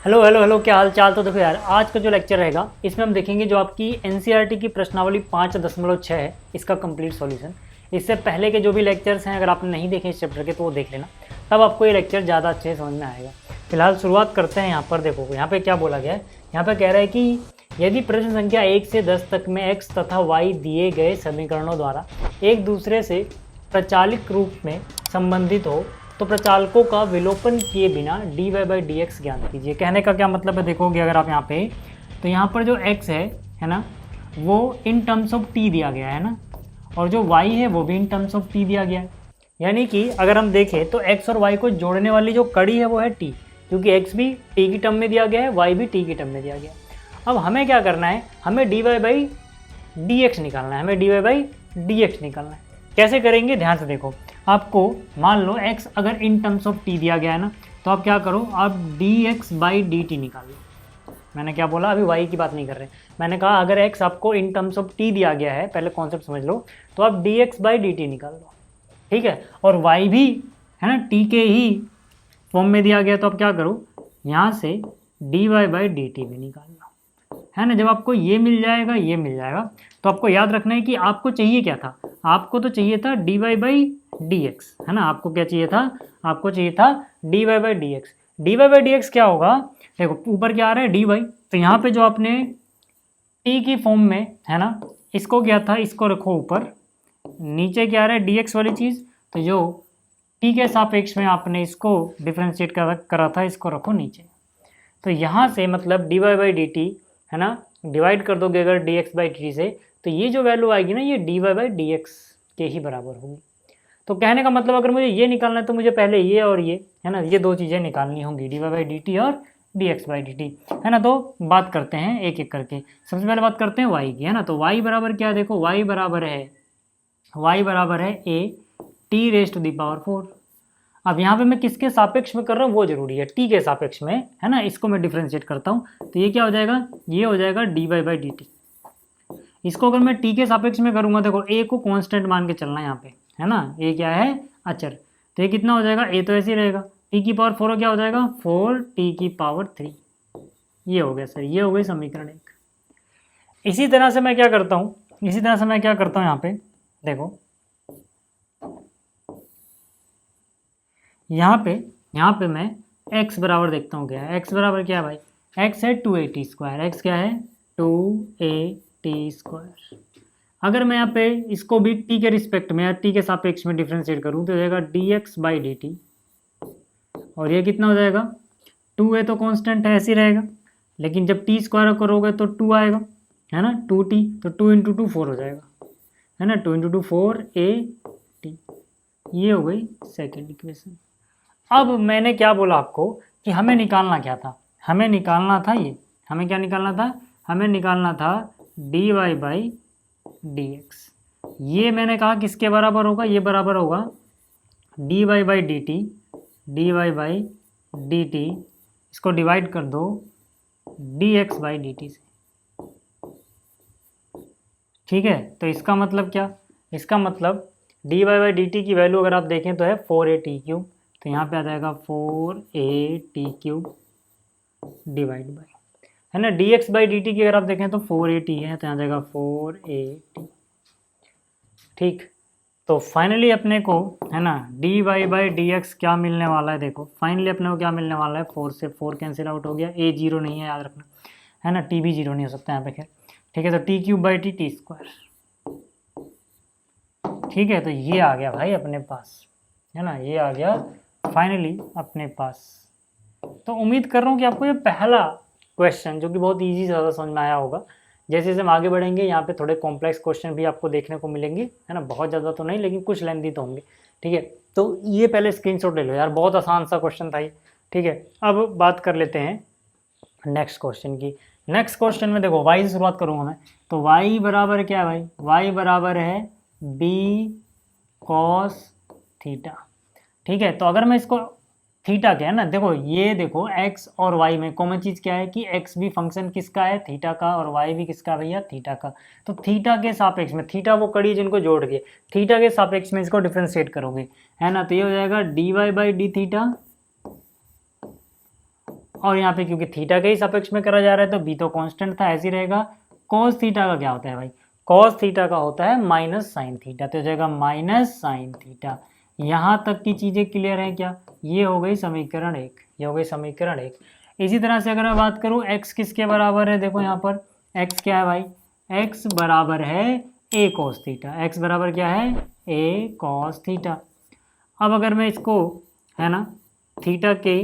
Hello hello hello, क्या हाल चाल। तो देखो यार, आज का जो लेक्चर रहेगा इसमें हम देखेंगे जो आपकी एनसीईआरटी की प्रश्नावली 5.6 है इसका कंप्लीट सॉल्यूशन। इससे पहले के जो भी लेक्चर्स हैं अगर आपने नहीं देखे इस चैप्टर के तो वो देख लेना, तब आपको ये लेक्चर ज़्यादा अच्छे से समझ में आएगा। फिलहाल शुरुआत करते हैं। यहाँ पर देखो, यहाँ पे क्या बोला गया है। यहाँ पे कह रहा है कि यदि प्रश्न संख्या 1 से 10 तक में x तथा y दिए गए समीकरणों द्वारा एक दूसरे से प्रचालित रूप में संबंधित हो तो प्रचालकों का विलोपन किए बिना dy/dx ज्ञात कीजिए। कहने का क्या मतलब है, देखोगे अगर आप यहाँ पे, तो यहाँ पर जो x है ना, वो इन टर्म्स ऑफ t दिया गया है ना, और जो y है वो भी इन टर्म्स ऑफ t दिया गया है। यानी कि अगर हम देखें तो x और y को जोड़ने वाली जो कड़ी है वो है t, क्योंकि x भी t की टर्म में दिया गया है, y भी t की टर्म में दिया गया है। अब हमें क्या करना है, हमें dy/dx निकालना है, हमें dy/dx निकालना है। कैसे करेंगे, ध्यान से देखो। आपको मान लो x अगर इन टर्म्स ऑफ t दिया गया है ना, तो आप क्या करो, आप dx/dt निकाल लो। मैंने क्या बोला, अभी y की बात नहीं कर रहे। मैंने कहा अगर x आपको इन टर्म्स ऑफ t दिया गया है, पहले कॉन्सेप्ट समझ लो, तो आप dx/dt निकाल लो, ठीक है। और y भी है ना t के ही फॉर्म में दिया गया, तो आप क्या करो, यहाँ से dy/dt भी निकाल लो, है ना। जब आपको ये मिल जाएगा, ये मिल जाएगा, तो आपको याद रखना है कि आपको चाहिए क्या था। आपको तो चाहिए था dy/dx, है ना। आपको क्या चाहिए था, आपको चाहिए था dy/dx। dy/dx क्या होगा, देखो ऊपर क्या आ रहा है dy, तो यहाँ पे जो आपने t की फॉर्म में है ना, इसको क्या था, इसको रखो ऊपर, नीचे क्या आ रहा है dx वाली चीज़, तो जो t के सापेक्ष में आपने इसको डिफ्रेंशिएट करा था, इसको रखो नीचे। तो यहाँ से मतलब dy/dt है ना, डिवाइड कर दोगे अगर dx/dt से, तो ये जो वैल्यू आएगी ना, ये dy/dx के ही बराबर होगी। तो कहने का मतलब अगर मुझे ये निकालना है तो मुझे पहले ये और ये है ना, ये दो चीज़ें निकालनी होंगी, dy/dt और dx/dt, है ना। तो बात करते हैं एक एक करके। सबसे पहले बात करते हैं y की, है ना। तो y बराबर क्या है, देखो y बराबर है a t⁴। अब यहाँ पे मैं किसके सापेक्ष में कर रहा हूँ वो जरूरी है, t के सापेक्ष में, है ना। इसको मैं डिफ्रेंशिएट करता हूँ, तो ये क्या हो जाएगा, ये हो जाएगा dy/dt। इसको अगर मैं t के सापेक्ष में करूँगा, देखो a को कांस्टेंट मान के चलना है यहाँ पे, है ना। a क्या है, अचर। तो ये कितना हो जाएगा, a तो ऐसे ही रहेगा, t⁴ क्या हो जाएगा, 4t⁴। ये हो गया सर, ये हो गई समीकरण 1। इसी तरह से मैं क्या करता हूँ, यहाँ पे देखो, यहाँ पे मैं x बराबर देखता हूँ, क्या है x बराबर, क्या है भाई, x है 2at²। x क्या है, 2at²। अगर मैं यहाँ पे इसको भी t के रिस्पेक्ट में या t के सापेक्ष में डिफ्रेंशिएट करूँ तो हो जाएगा dx/dt। और ये कितना हो जाएगा, 2a तो कांस्टेंट है, ऐसे ही रहेगा, लेकिन जब t² करोगे तो 2 आएगा, है ना, 2t, तो 2 × 2 4 हो जाएगा, है ना, 2 × 2 4at। ये हो गई सेकेंड इक्वेशन। अब मैंने क्या बोला आपको कि हमें निकालना क्या था, हमें निकालना था ये, हमें क्या निकालना था, हमें निकालना था dy/dx। ये मैंने कहा किसके बराबर होगा, ये बराबर होगा dy/dt। इसको डिवाइड कर दो dx/dt से, ठीक है। तो इसका मतलब क्या, इसका मतलब dy/dt की वैल्यू अगर आप देखें तो है 4at³। तो यहाँ पे आ जाएगा 4at³ डिवाइड बाई, है ना, dx/dt की अगर आप देखें तो 4at है, तो यहाँ जाएगा 4at। ठीक, तो फाइनली अपने को, है ना, dy/dx क्या मिलने वाला है, देखो फाइनली अपने को क्या मिलने वाला है, 4 से 4 कैंसिल आउट हो गया, a 0 नहीं है याद रखना, है ना, t भी 0 नहीं हो सकता यहाँ पे, खैर ठीक है। तो t³ t², ठीक है। तो ये आ गया भाई अपने पास, है ना, ये आ गया फाइनली अपने पास। तो उम्मीद कर रहा हूँ कि आपको ये पहला क्वेश्चन जो कि बहुत इजी से ज़्यादा समझ में आया होगा। जैसे जैसे हम आगे बढ़ेंगे यहाँ पे थोड़े कॉम्प्लेक्स क्वेश्चन भी आपको देखने को मिलेंगे, है ना, बहुत ज़्यादा तो नहीं लेकिन कुछ लेंथी तो होंगे, ठीक है। तो ये पहले स्क्रीनशॉट ले लो यार, बहुत आसान सा क्वेश्चन था ये, ठीक है। अब बात कर लेते हैं नेक्स्ट क्वेश्चन की। नेक्स्ट क्वेश्चन में देखो y से शुरुआत करूँगा मैं, तो y बराबर क्या है भाई, y बराबर है b cos थीटा, ठीक है। तो अगर मैं इसको थीटा क्या है ना, देखो ये देखो x और y में कॉमन चीज़ क्या है कि x भी फंक्शन किसका है, थीटा का, और y भी किसका भैया, थीटा का। तो थीटा के सापेक्ष में, थीटा वो कड़ी जिनको जोड़ के, थीटा के सापेक्ष में इसको डिफ्रेंशिएट करोगे, है ना। तो ये हो जाएगा dy/d थीटा और यहाँ पे क्योंकि थीटा के ही सापेक्ष में करा जा रहा है तो बी तो कांस्टेंट था, ऐसे ही रहेगा। कॉस थीटा का क्या होता है भाई, कॉस थीटा का होता है माइनस साइन थीटा, तो हो जाएगा माइनस साइन थीटा। यहाँ तक की चीज़ें क्लियर है क्या, ये हो गई समीकरण 1, ये हो गई समीकरण 1। इसी तरह से अगर मैं बात करूँ x किसके बराबर है, देखो यहाँ पर x क्या है भाई, x बराबर है a cos थीटा, x बराबर क्या है a cos थीटा। अब अगर मैं इसको है ना थीटा के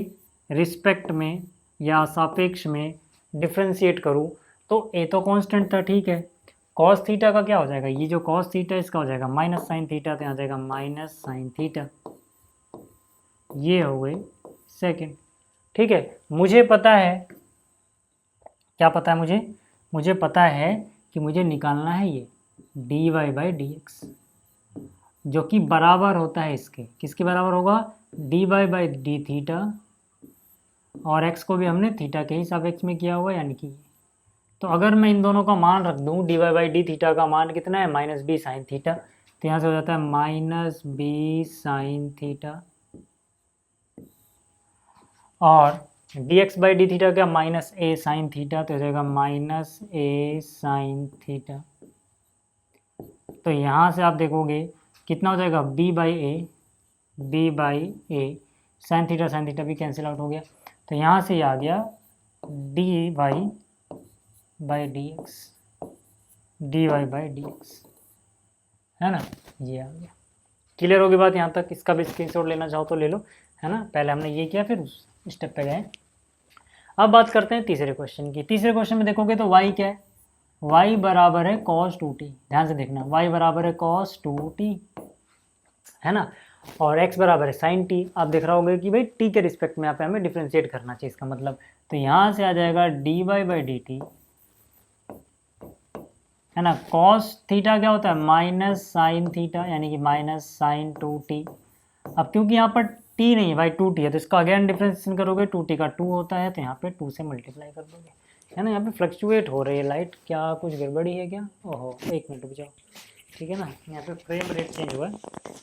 रिस्पेक्ट में या सापेक्ष में डिफ्रेंशिएट करूँ तो a तो कांस्टेंट था, ठीक है। cos थीटा का क्या हो जाएगा, ये जो cos थीटा इसका हो जाएगा माइनस साइन थीटा, तो यहाँ जाएगा माइनस साइन थीटा, ये हो गई सेकंड, ठीक है। मुझे पता है, क्या पता है मुझे पता है कि मुझे निकालना है ये dy बाई डी एक्स, जो कि बराबर होता है इसके, किसके बराबर होगा, dy बाई डी थीटा, और x को भी हमने थीटा के ही सापेक्ष में किया हुआ यानी कि, तो अगर मैं इन दोनों का मान रख दूं, dy बाई डी थीटा का मान कितना है माइनस बी साइन थीटा, तो यहाँ से हो जाता है माइनस बी साइन थीटा, और dx बाई डी थीटा क्या माइनस ए साइन थीटा, तो हो जाएगा माइनस ए साइन थीटा। तो यहाँ से आप देखोगे कितना हो जाएगा b by A sine theta भी कैंसिल आउट हो गया, तो यहाँ से आ गया dy बाई डी एक्स, है ना, ये आ गया। क्लियर होगी बात यहाँ तक, इसका भी स्क्रीनशॉट लेना चाहो तो ले लो, है ना। पहले हमने ये किया फिर उस स्टेप पे गए। अब बात करते हैं तीसरे क्वेश्चन की। तीसरे क्वेश्चन में देखोगे तो y क्या है, y बराबर है cos 2t, ध्यान से देखना, y बराबर है cos 2t, है ना, और x बराबर है sin t। आप देख रहा होगा कि भाई t के रिस्पेक्ट में यहाँ पे हमें डिफ्रेंशिएट करना चाहिए इसका मतलब, तो यहाँ से आ जाएगा dy बाई डी टी, है ना। cos थीटा क्या होता है माइनस साइन थीटा, यानी कि माइनस साइन 2t। अब क्योंकि यहाँ पर t नहीं है भाई 2t है, तो इसका अगेन डिफ्रेंशिएशन करोगे 2t का 2 होता है, तो यहाँ पे 2 से मल्टीप्लाई कर दोगे, है ना। यहाँ पे फ्लक्चुएट हो रही है लाइट, क्या कुछ गड़बड़ी है क्या, ओहो 1 मिनट रुक जाओ, ठीक है ना, यहाँ पे फ्रेम रेट चेंज हुआ है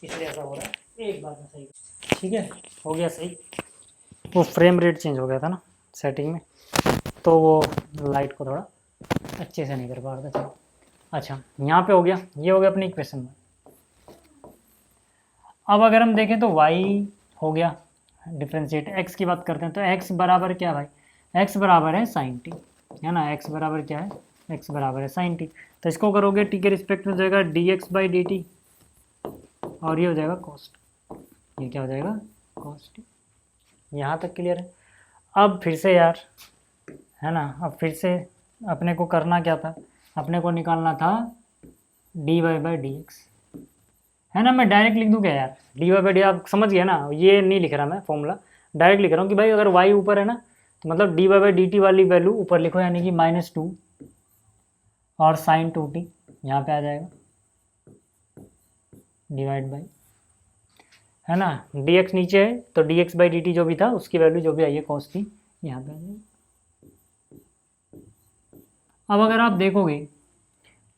इसलिए ऐसा हो रहा है, एक बार में सही, ठीक है, हो गया सही। वो फ्रेम रेट चेंज हो गया था ना सेटिंग में, तो वो लाइट को थोड़ा अच्छे से नहीं कर पा रहा था, चलो। अच्छा यहाँ पे हो गया, ये हो गया अपनी इक्वेशन में। अब अगर हम देखें तो y हो गया डिफ्रेंशिएट, x की बात करते हैं तो x बराबर क्या भाई, x बराबर है साइन टी, है ना, x बराबर क्या है, x बराबर है साइन टी। तो इसको करोगे t के रिस्पेक्ट में हो जाएगा dx बाई डी टी, और ये हो जाएगा कॉस्ट, ये क्या हो जाएगा कॉस्ट। यहाँ तक क्लियर है। अब फिर से यार, है ना, अब फिर से अपने को करना क्या था, अपने को निकालना था dy बाई डी एक्स, है ना। मैं डायरेक्ट लिख दूँ क्या यार, dy बाई डी, आप समझ गया ना, ये नहीं लिख रहा मैं फॉर्मूला, डायरेक्ट लिख रहा हूँ कि भाई अगर y ऊपर है ना तो मतलब dy बाई डी टी वाली वैल्यू ऊपर लिखो, यानी कि -2 और साइन 2t यहाँ पे आ जाएगा डिवाइड बाई, है ना, dx नीचे है तो dx बाई डी टी जो भी था उसकी वैल्यू जो भी आई है कॉस थी यहाँ पे आ जाएगी। अब अगर आप देखोगे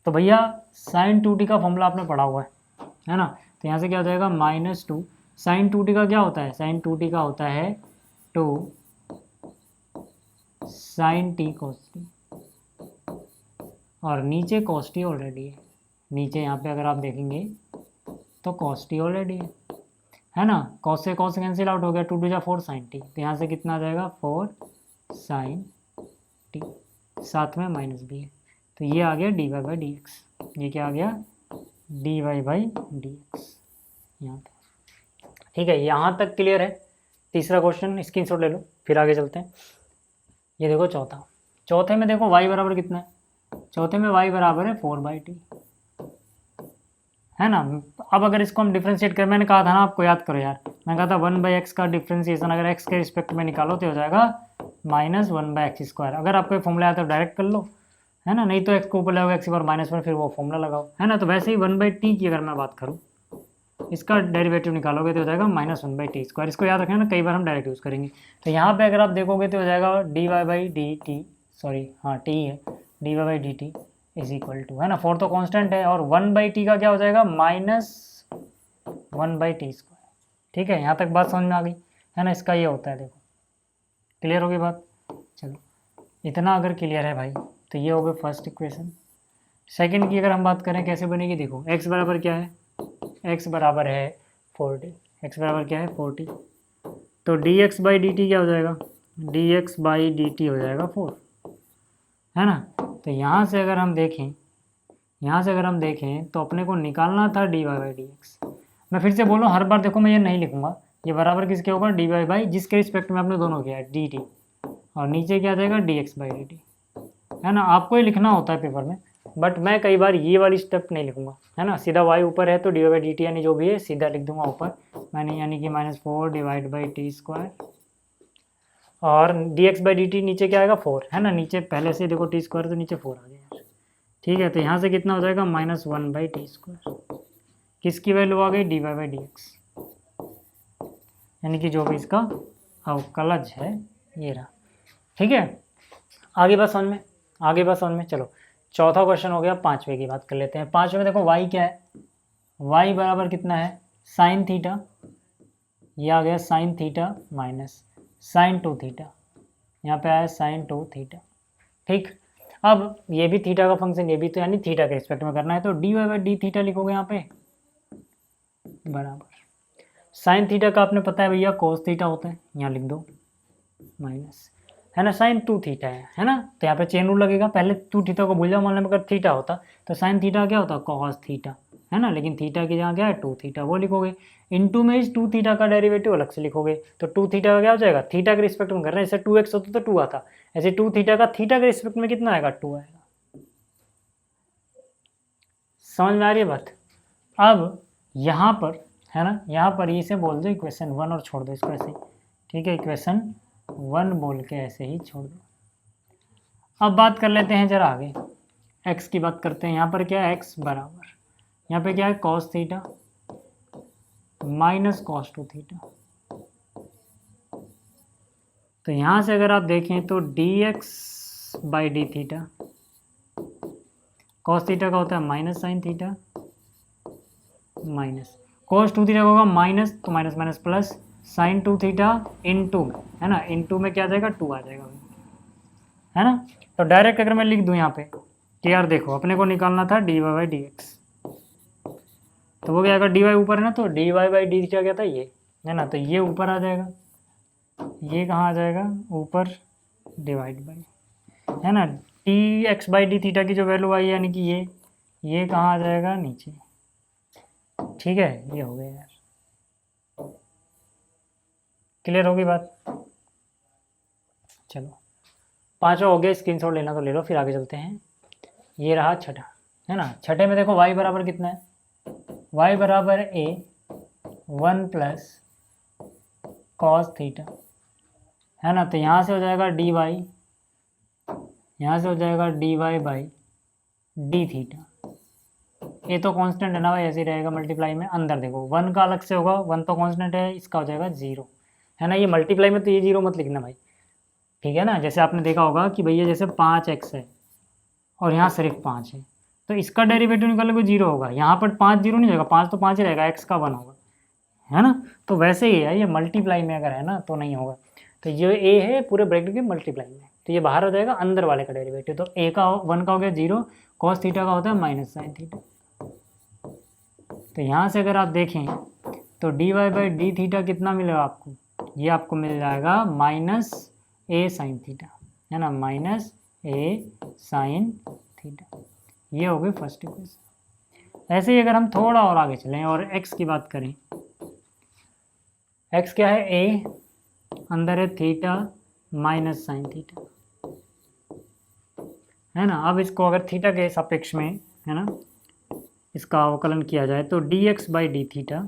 तो भैया साइन 2t का फॉर्मूला आपने पढ़ा हुआ है ना, तो यहाँ से क्या हो जाएगा -2 साइन 2t का क्या होता है, साइन 2t का होता है 2 साइन t कॉस t, और नीचे कॉस t ऑलरेडी है, नीचे यहाँ पे अगर आप देखेंगे तो कॉस t ऑलरेडी है ना, कॉस से कॉस कैंसिल आउट हो गया, 2 2 4 साइन t, तो यहाँ से कितना आ जाएगा 4 साइन t, साथ में माइनस भी है, तो ये आ गया dy बाई डी एक्स, ये क्या आ गया dy बाई डी एक्स यहाँ पे, ठीक है। यहाँ तक क्लियर है। तीसरा क्वेश्चन स्क्रीनशॉट ले लो, फिर आगे चलते हैं। ये देखो चौथे में देखो y बराबर कितना है, चौथे में y बराबर है 4/t, है ना। अब अगर इसको हम डिफ्रेंशिएट करें, मैंने कहा था ना आपको, याद करो यार, मैं कहा था 1/x का डिफ्रेंशिएशन अगर x के रिस्पेक्ट में निकालो तो हो जाएगा -1/x²। अगर आपको ये फॉर्मूला आया तो डायरेक्ट कर लो, है ना, नहीं तो x को ऊपर लगाओ x पर -1 फिर वो फॉर्मूला लगाओ, है ना। तो वैसे ही 1/t की अगर मैं बात करूँ, इसका डेरिवेटिव निकालोगे तो हो जाएगा -1/t²। इसको याद रखना ना, कई बार हम डायरेक्ट यूज़ करेंगे। तो यहाँ पे अगर आप देखोगे तो हो जाएगा dy by d t, sorry हाँ t है, dy by d t is equal to, है ना, 4 तो कांस्टेंट है, और 1/t का क्या हो जाएगा -1/t²। ठीक है, यहाँ तक बात समझ में आ गई, है ना। इसका ये होता है देखो, क्लियर होगी बात। चलो इतना अगर क्लियर है भाई तो ये हो गया फर्स्ट इक्वेशन। सेकंड की अगर हम बात करें कैसे बनेगी, देखो x बराबर क्या है, x बराबर है 40, x बराबर क्या है 40, तो dx बाई डी टी क्या हो जाएगा, dx बाई डी टी हो जाएगा 4, है ना। तो यहाँ से अगर हम देखें, यहाँ से अगर हम देखें तो अपने को निकालना था d y by d x. मैं फिर से बोलूँ हर बार, देखो मैं ये नहीं लिखूंगा, ये बराबर किसके होगा, डी वाई बाई जिसके रिस्पेक्ट में आपने दोनों किया है डी टी, और नीचे क्या आ जाएगा d x by d t, है ना। आपको ही लिखना होता है पेपर में, बट मैं कई बार ये वाली स्टेप नहीं लिखूंगा, है ना। सीधा y ऊपर है तो d y by d t यानी जो भी है सीधा लिख दूंगा ऊपर मैंने, यानी कि -4 डिवाइड बाई टी स्क्वायर, और D x by d T नीचे क्या आएगा 4, है ना। नीचे पहले से देखो टी स्क्वायर तो नीचे 4 आ गया यार, ठीक है। तो यहाँ से कितना हो जाएगा -1 बाई टी स्क्वायर, किसकी वैल्यू आ गई d y by d x, यानी कि जो भी इसका अवकलज है ये रहा, ठीक है। आगे बात समझ में, आगे बात समझ में। चलो चौथा क्वेश्चन हो गया, पाँचवें की बात कर लेते हैं। पाँचवें में देखो y क्या है, y बराबर कितना है साइन थीटा, ये आ गया sine theta minus sine 2 theta, यहाँ पे आया साइन 2 थीटा, ठीक। अब ये भी थीटा का फंक्शन, ये भी, तो यानी थीटा के रिस्पेक्ट में करना है, तो d y by d theta लिखोगे यहाँ पे बराबर साइन थीटा का आपने पता है भैया कोस थीटा होता है, यहाँ लिख दो माइनस, है ना, साइन 2 थीटा है ना। तो यहाँ पे चेन रूल लगेगा, पहले 2 थीटा को भूल जाओ, मान लो अगर थीटा होता तो साइन थीटा क्या होता कॉस थीटा, है ना। लेकिन थीटा की जगह क्या है 2 थीटा, वो लिखोगे। इनटू में इस 2 थीटा का डेरिवेटिव अलग से लिखोगे, तो 2 थीटा का क्या हो जाएगा, थीटा के रिस्पेक्ट में कर रहे हैं, जैसे 2x होता तो 2 आता, ऐसे 2 थीटा का थीटा के रिस्पेक्ट में कितना आएगा 2 आएगा। समझ में आ रही है बात। अब यहाँ पर, है ना, यहाँ पर इसे बोल दो इक्वेशन 1 और छोड़ दो इसको ऐसे, ठीक है, इक्वेशन 1 बोल के ऐसे ही छोड़ दो। अब बात कर लेते हैं जरा आगे, x की बात करते हैं। यहाँ पर क्या है x बराबर, यहाँ पे क्या है cos theta minus cos 2 theta, तो यहाँ से अगर आप देखें तो dx by d theta, cos theta का होता है minus sine theta minus cos 2 theta का होगा माइनस, तो minus minus plus sine 2 theta into, है ना, इन टू में क्या आ जाएगा 2 आ जाएगा, है ना। तो डायरेक्ट अगर मैं लिख दूं यहाँ पे कि यार देखो अपने को निकालना था d y by d x, तो वो क्या आएगा डी वाई ऊपर है ना, तो d y by d theta क्या था ये, है ना, तो ये ऊपर आ जाएगा, ये कहाँ आ जाएगा ऊपर डिवाइड बाई, है ना, D x by d theta की जो वैल्यू आई यानी कि ये कहाँ आ जाएगा नीचे, ठीक है। ये हो गया यार, क्लियर होगी बात। चलो पांचवा हो गया, स्क्रीनशॉट लेना तो ले लो, फिर आगे चलते हैं। ये रहा छठा, है ना। छठे में देखो y बराबर कितना है, y बराबर a 1 प्लस कॉस थीटा, है ना। तो यहाँ से हो जाएगा डी वाई, यहाँ से हो जाएगा d y by d theta, ये तो कांस्टेंट है ना भाई, ऐसे ही रहेगा मल्टीप्लाई में। अंदर देखो 1 का अलग से होगा, 1 तो कांस्टेंट है, इसका हो जाएगा 0, है ना। ये मल्टीप्लाई में तो ये 0 मत लिखना भाई, ठीक है ना। जैसे आपने देखा होगा कि भैया जैसे 5x है और यहाँ सिर्फ 5 है, तो इसका डेरिवेटिव निकालोगे 0 होगा, यहाँ पर 5 0 नहीं होगा, 5 तो 5 ही रहेगा, x का 1 होगा, है ना। तो वैसे ही है, ये मल्टीप्लाई में अगर है ना तो नहीं होगा। तो ये a है पूरे ब्रैकेट के मल्टीप्लाई में, तो ये बाहर हो जाएगा अंदर वाले का डेरिवेटिव। तो a का 1 का हो गया 0, कॉस थीटा का होता है माइनस साइन थीटा। तो यहाँ से अगर आप देखें तो d y by d theta कितना मिलेगा आपको, ये आपको मिल जाएगा माइनस ए साइन थीटा, है ना, माइनस ए साइन थीटा। ये हो गई फर्स्ट इक्वेशन। ऐसे ही अगर हम थोड़ा और आगे चलें और x की बात करें, x क्या है a, अंदर है थीटा माइनस साइन थीटा, है ना। अब इसको अगर थीटा के सापेक्ष में, है ना, इसका अवकलन किया जाए तो dx बाई डी थीटा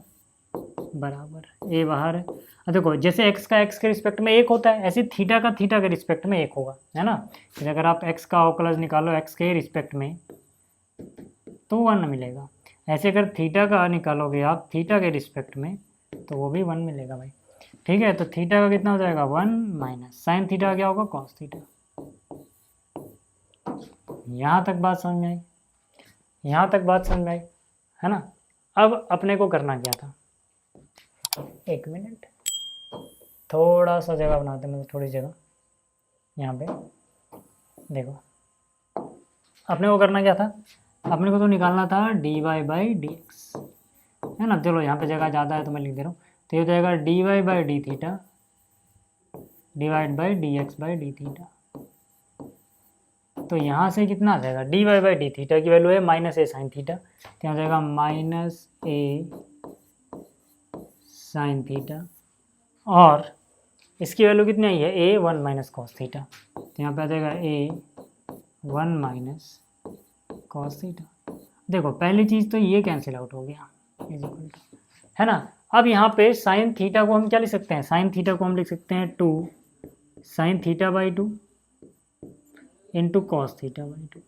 बराबर a बाहर है। देखो जैसे x का x के रिस्पेक्ट में 1 होता है, ऐसे थीटा का थीटा के रिस्पेक्ट में 1 होगा, है ना। फिर अगर आप x का अवकलन निकालो x के रिस्पेक्ट में तो 1 मिलेगा, ऐसे अगर थीटा का निकालोगे आप थीटा के रिस्पेक्ट में तो वो भी 1 मिलेगा भाई, ठीक है। तो थीटा का कितना हो जाएगा 1 माइनस साइन थीटा क्या होगा कॉस थीटा। यहाँ तक बात समझ में आई, यहाँ तक बात समझ में आई, है ना। अब अपने को करना क्या था, एक मिनट, थोड़ा सा जगह बनाते हैं, मतलब थोड़ी जगह यहाँ पे। देखो अपने को करना क्या था, अपने को तो निकालना था dy बाई डी एक्स, है ना। चलो यहाँ पे जगह ज़्यादा है तो मैं लिख दे रहा हूँ। तो ये हो जाएगा dy by d theta divide by d x by d theta. तो यहाँ से कितना आ जाएगा, dy बाई डी थीटा की वैल्यू है माइनस ए साइन थीटा, तो यहाँ हो जाएगा माइनस ए साइन थीटा, और इसकी वैल्यू कितनी आई है, ए 1 माइनस कॉस थीटा, तो यहाँ पे आ जाएगा ए 1 माइनस कॉस थीटा। देखो पहली चीज़ तो ये कैंसिल आउट हो गया, इज इक्वल टू, है ना। अब यहाँ पे साइन थीटा को हम क्या लिख सकते हैं, साइन थीटा को हम लिख सकते हैं 2 sine theta by 2 into cos theta by 2,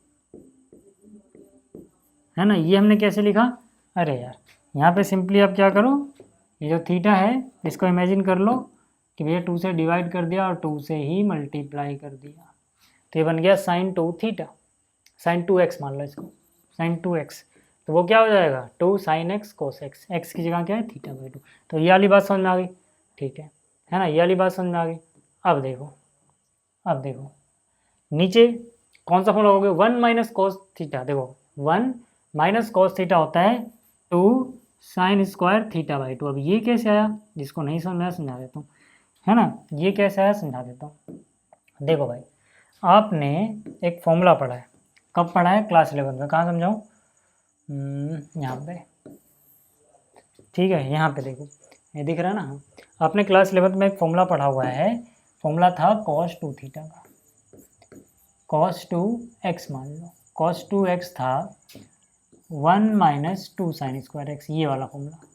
है ना। ये हमने कैसे लिखा, अरे यार यहाँ पे सिंपली आप क्या करो, ये जो थीटा है इसको इमेजिन कर लो कि भैया 2 से डिवाइड कर दिया और 2 से ही मल्टीप्लाई कर दिया, तो ये बन गया साइन 2 थीटा, साइन 2x मान लो इसको, साइन 2x, तो वो क्या हो जाएगा 2 sine x cos x, x की जगह क्या है थीटा बाई 2। तो ये वाली बात समझ में आ गई, ठीक है ना, ये वाली बात समझ में आ गई। अब देखो नीचे कौन सा फॉर्मूला हो गया, 1 माइनस कॉस थीटा, देखो 1 माइनस कॉस थीटा होता है 2 साइन स्क्वायर थीटा बाई 2। अब ये कैसे आया, जिसको नहीं समझ में आया समझा देता हूँ, है ना, ये कैसे आया समझा देता हूँ। देखो भाई आपने एक फॉर्मूला पढ़ा है, कब पढ़ा है, क्लास 11 में, कहाँ समझाऊँ, यहाँ पे, ठीक है, यहाँ पे देखो ये दिख रहा है ना, आपने क्लास 11 में एक फॉर्मूला पढ़ा हुआ है, फॉर्मूला था कॉस 2 थीटा का, कॉस 2x मान लो, कॉस 2x था 1 माइनस 2 साइन स्क्वायर एक्स, ये वाला फॉर्मूला।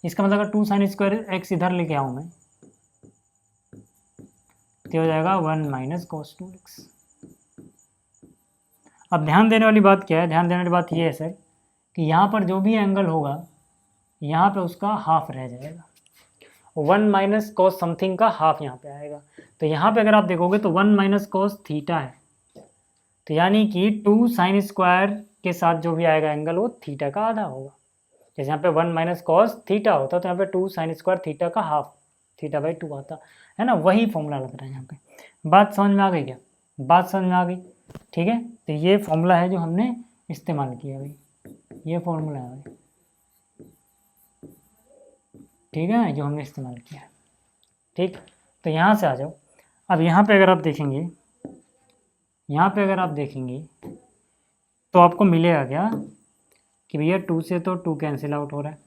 इसका मतलब अगर 2 साइन स्क्वायर एक्स इधर लेके आऊँ मैं, तो हो जाएगा 1 माइनस कॉस 2x। अब ध्यान देने वाली बात क्या है, ध्यान देने वाली बात ये है सर कि यहाँ पर जो भी एंगल होगा यहाँ पे उसका हाफ रह जाएगा, 1 माइनस कॉस समथिंग का हाफ यहाँ पे आएगा। तो यहाँ पे अगर आप देखोगे तो 1 माइनस कॉस थीटा है, तो यानी कि 2 साइन स्क्वायर के साथ जो भी आएगा एंगल वो थीटा का आधा होगा। जैसे यहाँ पे 1 माइनस कॉस थीटा होता तो यहाँ पे 2 साइन स्क्वायर थीटा का हाफ, थीटा बाई 2 आता, है ना, वही फॉर्मूला लग रहा है यहाँ पे। बात समझ में आ गई क्या, बात समझ में आ गई, ठीक है। तो ये फॉर्मूला है जो हमने इस्तेमाल किया भाई, ये फॉर्मूला है भाई, ठीक है, जो हमने इस्तेमाल किया है, ठीक। तो यहाँ से आ जाओ, अब यहाँ पे अगर आप देखेंगे, यहाँ पे अगर आप देखेंगे तो आपको मिलेगा क्या कि भैया 2 से तो 2 कैंसिल आउट हो रहा है,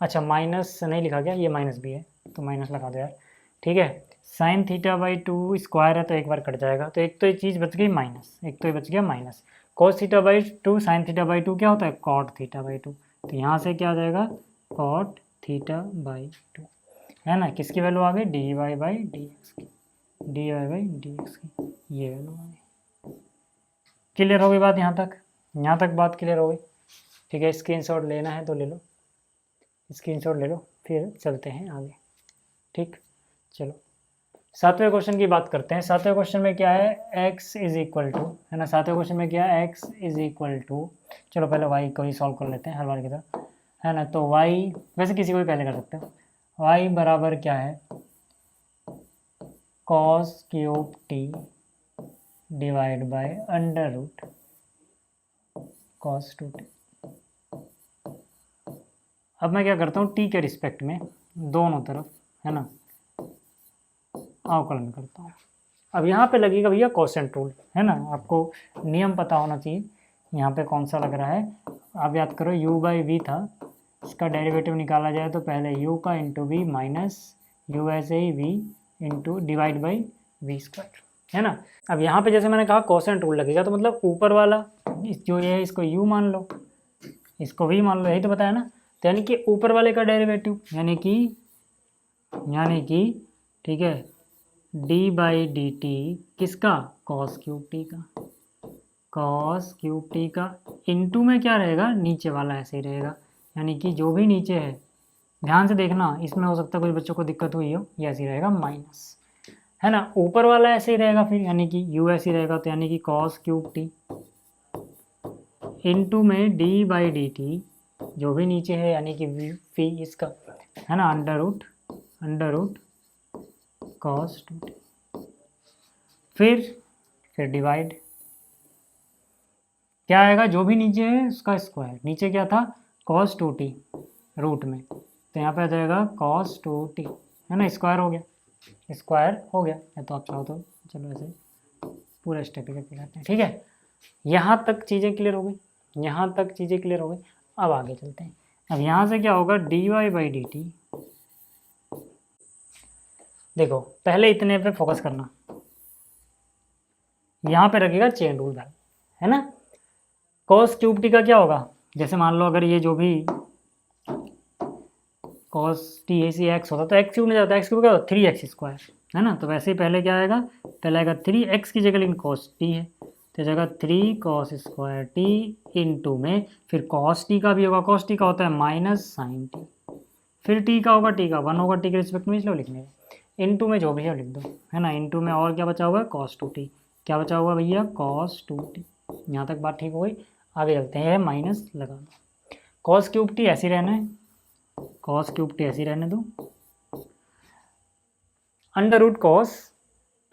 अच्छा माइनस नहीं लिखा गया, ये माइनस भी है तो माइनस लगा दो यार, ठीक है। साइन थीटा बाई 2 स्क्वायर है तो एक बार कट जाएगा, तो एक तो ये चीज़ बच गई माइनस, एक तो ये बच गया minus. Cos theta by 2 sine theta by 2 क्या होता है, कॉट थीटा बाई 2, तो यहाँ से क्या आ जाएगा कॉट थीटा बाई 2, है ना। किसकी वैल्यू आ गई, d y by d x की, d y by d x की ये वैल्यू आ गई। क्लियर हो गई बात यहाँ तक बात क्लियर हो गई, ठीक है। स्क्रीनशॉट लेना है तो ले लो, स्क्रीनशॉट ले लो, फिर चलते हैं आगे, ठीक। चलो 7वें क्वेश्चन की बात करते हैं। 7वें क्वेश्चन में क्या है, x इज इक्वल टू, है ना, 7वें क्वेश्चन में क्या है, x इज इक्वल टू, चलो पहले y को ही सॉल्व कर लेते हैं हर बार की तरह, है ना। तो y वैसे किसी को भी पहले कर सकते हो, y बराबर क्या है cos cube t divide by under root cos 2t। अब मैं क्या करता हूँ, t के रिस्पेक्ट में दोनों तरफ, है ना, अवकलन करता हूँ। अब यहाँ पे लगेगा भैया कोसेंट रूल, है ना, आपको नियम पता होना चाहिए यहाँ पे कौन सा लग रहा है। आप याद करो u बाई वी था, इसका डेरिवेटिव निकाला जाए तो पहले u का इंटू वी माइनस u ऐसे ही v into divide by v square, है ना। अब यहाँ पे जैसे मैंने कहा कोसेंट रूल लगेगा, तो मतलब ऊपर वाला जो ये है इसको u मान लो, इसको v मान लो, यही तो बताया ना। तो यानी कि ऊपर वाले का डेरिवेटिव यानी कि ठीक है डी बाई डी टी किसका, कॉस क्यूब टी का, कॉस क्यूब टी का इंटू में क्या रहेगा, नीचे वाला ऐसे ही रहेगा, यानी कि जो भी नीचे है, ध्यान से देखना, इसमें हो सकता है कुछ बच्चों को दिक्कत हुई हो, ये ऐसे ही रहेगा माइनस, है ना। ऊपर वाला ऐसे ही रहेगा फिर, यानी कि u ऐसे ही रहेगा, तो यानी कि कॉस क्यूब टी इंटू में डी बाई डी टी जो भी नीचे है, यानी कि वी इसका, है ना, under root under root cos 2t, फिर डिवाइड, क्या आएगा जो भी नीचे है उसका स्क्वायर, नीचे क्या था cos 2t रूट में, तो यहाँ पे आ जाएगा cos 2t, है ना, स्क्वायर हो गया या तो आप चाहो तो चलो ऐसे पूरा स्टेप करके करते हैं, ठीक है। यहाँ तक चीज़ें क्लियर हो गई, अब आगे चलते हैं। अब यहाँ से क्या होगा dy/dt, देखो पहले इतने पे फोकस करना, यहाँ पे रखेगा चेन रूल वैल्यू, है ना। cos क्यूब टी का क्या होगा, जैसे मान लो अगर ये जो भी cos t a c x होता तो एक्स क्यूब नहीं जाता, एक्स क्यूब क्या होता 3x², है ना। तो वैसे ही पहले क्या आएगा, पहले आएगा 3x की जगह, लेकिन cos टी है तो जगह 3cos² इंटू में फिर cos टी का भी होगा, cos टी का होता है माइनस साइन टी, फिर टी का होगा, टी का 1 होगा टी के रिस्पेक्ट में, इसलिए लिखने का इंटू में जो भी है लिख दो, है ना। इंटू में और क्या बचा हुआ है cos 2t, क्या बचा हुआ भैया cos 2t, यहाँ तक बात ठीक हो गई। आगे चलते हैं, माइनस लगा दो, cos क्यूब टी ऐसे रहना है, cos क्यूब टी ऐसे रहने दो, अंडर रूट cos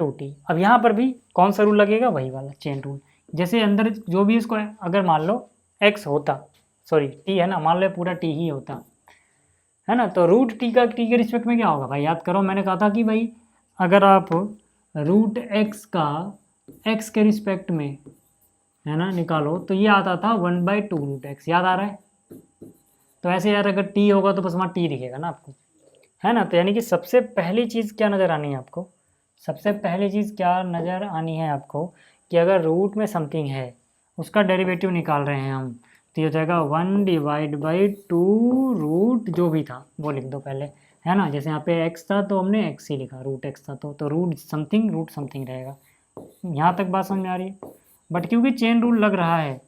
2t। अब यहाँ पर भी कौन सा रूल लगेगा, वही वाला चेन रूल, जैसे अंदर जो भी इसको अगर मान लो x होता, सॉरी t है ना, मान लो पूरा t ही होता, है ना, तो रूट टी का टी के रिस्पेक्ट में क्या होगा भाई, याद करो मैंने कहा था कि भाई अगर आप रूट x का x के रिस्पेक्ट में, है ना, निकालो तो ये आता था 1/2 रूट x, याद आ रहा है। तो ऐसे यार अगर t होगा तो बस वहाँ t दिखेगा ना आपको, है ना। तो यानी कि सबसे पहली चीज़ क्या नज़र आनी है आपको, सबसे पहली चीज़ क्या नज़र आनी है आपको कि अगर रूट में समथिंग है उसका डेरिवेटिव निकाल रहे हैं हम, तो ये हो जाएगा 1/2 रूट जो भी था वो लिख दो पहले, है ना। जैसे यहाँ पे x था तो हमने x ही लिखा, रूट x था तो रूट समथिंग रहेगा। यहाँ तक बात समझ में आ रही है। बट क्योंकि चेन रूल लग रहा है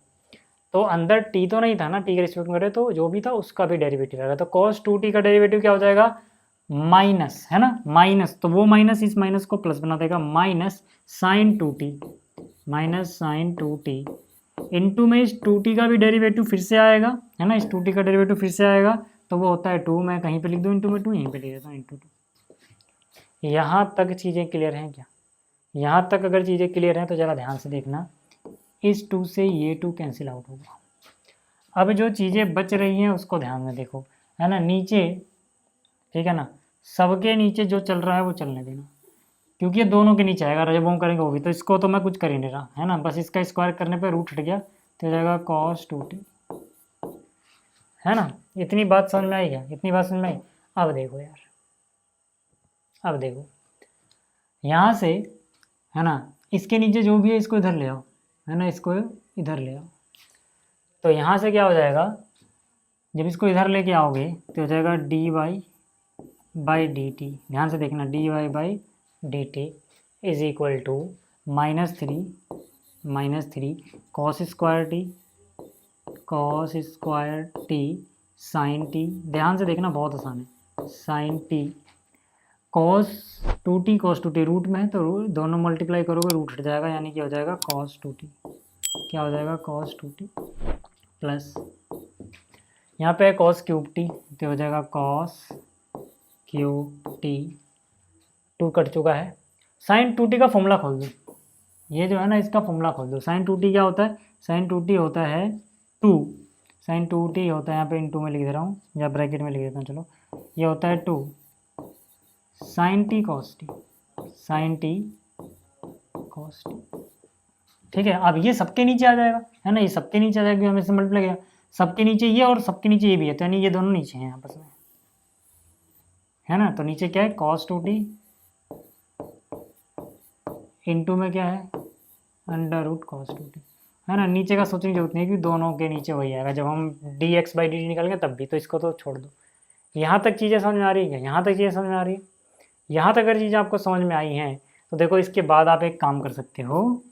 तो अंदर t तो नहीं था ना, t के रिस्पेक्ट में रहे तो जो भी था उसका भी डेरिवेटिव रहेगा, तो cos 2t का डेरिवेटिव क्या हो जाएगा माइनस, है ना, माइनस, तो वो माइनस इस माइनस को प्लस बना देगा, माइनस साइन 2t इंटू में इस 2t का भी डेरिवेटिव फिर से आएगा, है ना, इस 2t का डेरिवेटिव फिर से आएगा तो वो होता है 2, मैं कहीं पे लिख दूँ इंटू में 2, यहीं पे लिख देता हूँ इंटू 2। यहाँ तक चीज़ें क्लियर हैं क्या, यहाँ तक अगर चीज़ें क्लियर हैं तो ज़रा ध्यान से देखना, इस 2 से ये 2 कैंसिल आउट होगा। अब जो चीज़ें बच रही हैं उसको ध्यान में देखो, है ना, नीचे, ठीक है ना, सबके नीचे जो चल रहा है वो चलने देना, क्योंकि ये दोनों के नीचे आएगा, जब हम करेंगे वो भी, तो इसको तो मैं कुछ कर ही नहीं रहा, है ना, बस इसका स्क्वायर करने पे रूट हट गया तो हो जाएगा cos 2t, है ना। इतनी बात समझ में आई क्या, इतनी बात समझ में आई। अब देखो यार, अब देखो यहाँ से, है ना, इसके नीचे जो भी है इसको इधर ले आओ, है ना, इसको इधर ले आओ, तो यहाँ से क्या हो जाएगा, जब इसको इधर लेके आओगे तो हो जाएगा dy/dt, ध्यान से देखना, dy/dt is equal to -3 cos square t sine t, ध्यान से देखना बहुत आसान है, sine T cos 2t root में है तो दोनों मल्टीप्लाई करोगे रूट हट जाएगा, यानी कि हो जाएगा cos 2t, क्या हो जाएगा cos 2t प्लस यहाँ पे cos क्यूब टी तो हो जाएगा cos क्यूब टी, 2 कट चुका है, साइन 2t का फॉर्मूला खोल दो, ये जो है ना इसका फॉर्मूला खोल दो, साइन 2t क्या होता है, साइन 2t होता है 2, साइन 2t होता है, यहाँ पे इंटू में लिख दे रहा हूँ या ब्रैकेट में लिख देता हूँ, चलो ये होता है 2 sine t cos t, sine t cos t, ठीक है। अब ये सबके नीचे आ जाएगा, है ना, ये सबके नीचे आ जाएगा, हमें से मल्टीप्लाई किया, सबके नीचे ये और सबके नीचे ये भी है, तो यानी ये दोनों नीचे हैं आपस में, है ना। तो नीचे क्या है cos 2t इंटू में क्या है अंडर रूट cos 2t, है ना। नीचे का सोचने की जरूरत नहीं है कि दोनों के नीचे वही आएगा, जब हम dx/dt निकालेंगे तब भी, तो इसको तो छोड़ दो। यहाँ तक चीज़ें समझ में आ रही है क्या, यहाँ तक चीज़ें समझ में आ रही है, यहाँ तक अगर चीज़ें आपको समझ में आई हैं तो देखो इसके बाद आप एक काम कर सकते हो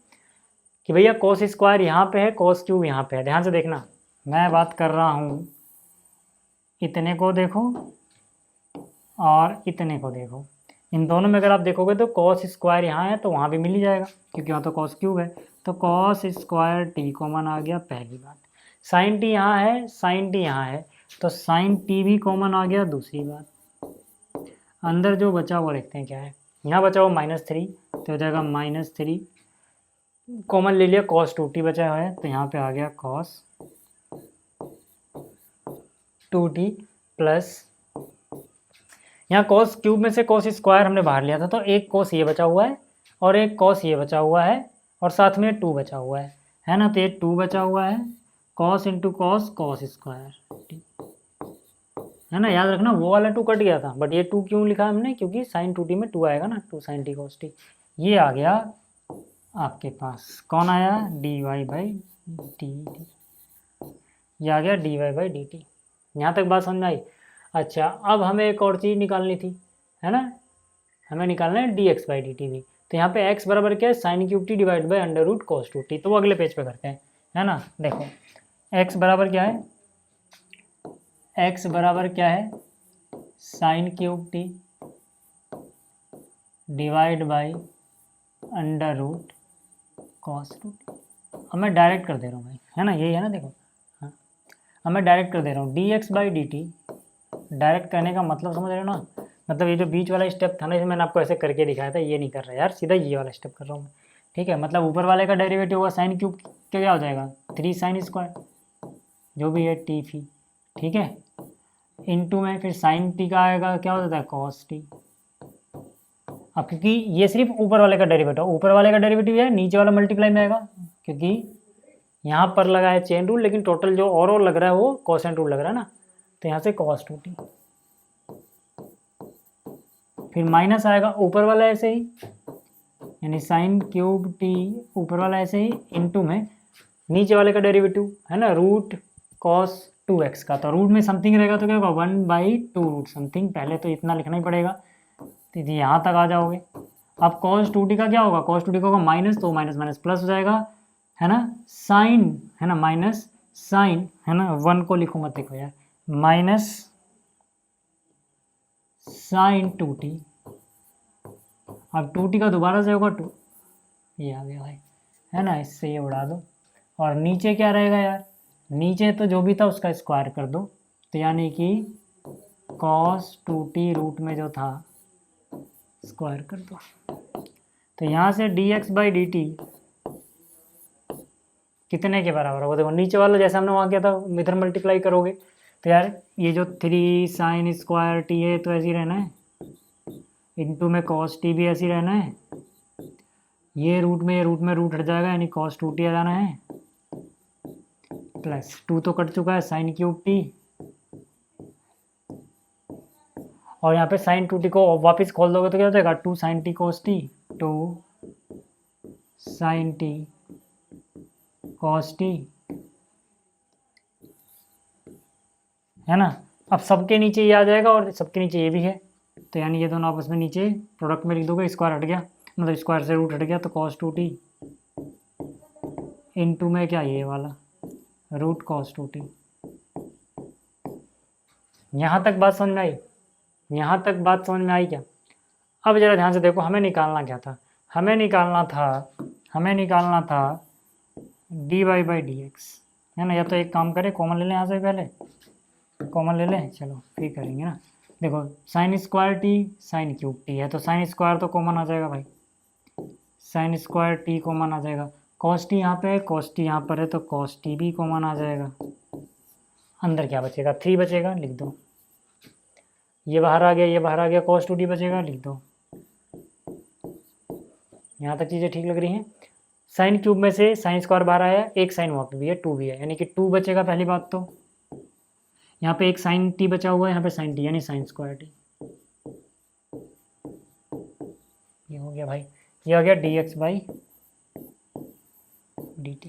कि भैया cos स्क्वायर यहाँ पे है, cos क्यूब यहाँ पे है, ध्यान से देखना, मैं बात कर रहा हूँ इतने को देखो और इतने को देखो, इन दोनों में अगर आप देखोगे तो cos स्क्वायर यहाँ है तो वहाँ भी मिल ही जाएगा, क्योंकि वहाँ तो cos क्यूब है, तो cos स्क्वायर टी कॉमन आ गया, पहली बात। साइन टी यहाँ है, साइन टी यहाँ है, तो साइन टी भी कॉमन आ गया, दूसरी बात। अंदर जो बचा हुआ देखते हैं क्या है। यहाँ बचा हुआ -3 तो हो जाएगा -3, कॉमन ले लिया, cos 2t बचा हुआ है तो यहाँ पे आ गया cos 2t प्लस यहाँ cos क्यूब में से cos स्क्वायर हमने बाहर लिया था तो एक cos ये बचा हुआ है और एक cos ये बचा हुआ है और साथ में 2 बचा हुआ है ना। तो ये 2 बचा हुआ है, cos इंटू cos स्क्वायर, है ना। याद रखना वो वाला 2 कट गया था, बट ये 2 क्यों लिखा हमने, क्योंकि sin 2t में 2 आएगा ना, 2 sin t cos t। ये आ गया आपके पास, कौन आया, dy बाई dt, ये आ गया dy बाई dt। यहाँ तक बात समझ में आई। अच्छा, अब हमें एक और चीज़ निकालनी थी, है ना, हमें निकालना है dx बाई dt भी। तो यहाँ पे x बराबर क्या है, sine cube t divide by under root cos 2t। तो वो अगले पेज पे करते हैं, है ना। देखो x बराबर क्या है, x बराबर क्या है, sine cube t divide by under root cos 2t। अब मैं डायरेक्ट कर दे रहा हूँ भाई, है ना, यही है ना। देखो हाँ, अब मैं डायरेक्ट कर दे रहा हूँ dx बाई dt। डायरेक्ट करने का मतलब समझ रहे हो ना, मतलब ये जो बीच वाला स्टेप था ना, इसमें मैंने आपको ऐसे करके दिखाया था, ये नहीं कर रहा यार, सीधा ये वाला स्टेप कर रहा हूँ मैं, ठीक है। मतलब ऊपर वाले का डेरिवेटिव होगा साइन क्यूब का, क्या हो जाएगा 3 sin स्क्वायर जो भी है टी फी, ठीक है, इनटू में फिर साइन टी का आएगा, क्या हो जाता है cos t। अब क्योंकि ये सिर्फ ऊपर वाले का डेरिवेटिव, ऊपर वाले का डेरिवेटिव है, नीचे वाला मल्टीप्लाई में आएगा, क्योंकि यहाँ पर लगा है चेन रूल, लेकिन टोटल जो और लग रहा है वो कोसेंट रूल लग रहा है ना। तो यहाँ से cos 2t, फिर माइनस आएगा ऊपर वाला ऐसे ही, यानी साइन क्यूब टी ऊपर वाला ऐसे ही, इनटू में नीचे वाले का डेरिवेटिव है ना, रूट cos 2x का। तो रूट में समथिंग रहेगा तो क्या होगा 1/2 रूट समथिंग, पहले तो इतना लिखना ही पड़ेगा। तो यहाँ तक आ जाओगे। अब cos 2t का क्या होगा, cos 2t का होगा माइनस, तो माइनस माइनस प्लस हो जाएगा, है ना, साइन, है ना, माइनस साइन, है ना, 1 को लिखो मत, देखो यार, माइनस साइन 2t। अब 2t का दोबारा से होगा 2, ये आ गया भाई, है ना, इससे ये उड़ा दो। और नीचे क्या रहेगा यार, नीचे तो जो भी था उसका स्क्वायर कर दो, तो यानी कि cos 2t रूट में जो था स्क्वायर कर दो। तो यहाँ से dx बाई dt कितने के बराबर होगा, देखो नीचे वाला जैसा हमने वहाँ किया था इधर मल्टीप्लाई करोगे, तो यार ये जो 3 sin स्क्वायर टी है तो ऐसे ही रहना है, इनटू में cos t भी ऐसे ही रहना है, ये रूट में रूट हट जाएगा, यानी cos 2t आ जाना है, प्लस 2 तो कट चुका है साइन क्यूब टी, और यहाँ पे साइन 2t को वापस खोल दोगे तो क्या हो जाएगा 2 sin t cos t, 2 sin t cos t, है ना। अब सबके नीचे ये आ जाएगा और सबके नीचे ये भी है, तो यानी ये दोनों आपस में नीचे प्रोडक्ट में लिख दोगे, स्क्वायर हट गया, मतलब स्क्वायर से रूट हट गया, तो cos 2t इनटू में क्या ये वाला रूट cos 2t। यहाँ तक बात समझ में आई, यहाँ तक बात समझ में आई क्या। अब जरा ध्यान से देखो, हमें निकालना क्या था, हमें निकालना था dy बाई dx, है ना। या तो एक काम करें, कॉमन ले लें यहाँ से, पहले कॉमन ले लें, चलो फिर करेंगे ना। देखो sine square t sign cube T है, तो साइन स्क्वायर तो कॉमन आ जाएगा भाई, साइन स्क्वायर टी कॉमन आ जाएगा, कॉस टी यहाँ पे है, कॉस टी यहाँ पर है, तो कॉस टी भी कॉमन आ जाएगा। अंदर क्या बचेगा, 3 बचेगा, लिख दो, ये बाहर आ गया, ये बाहर आ गया, cos 2t बचेगा, लिख दो। यहाँ तक चीज़ें ठीक लग रही हैं। साइन क्यूब में से साइन स्क्वायर बाहर आया, एक साइन वहाँ पे भी है, 2 भी है, यानी कि 2 बचेगा पहली बात। तो यहाँ पे एक साइन t बचा हुआ है, यहाँ पे साइन t यानी साइन स्क्वायर t, ये हो गया भाई, ये हो गया dx बाई dt,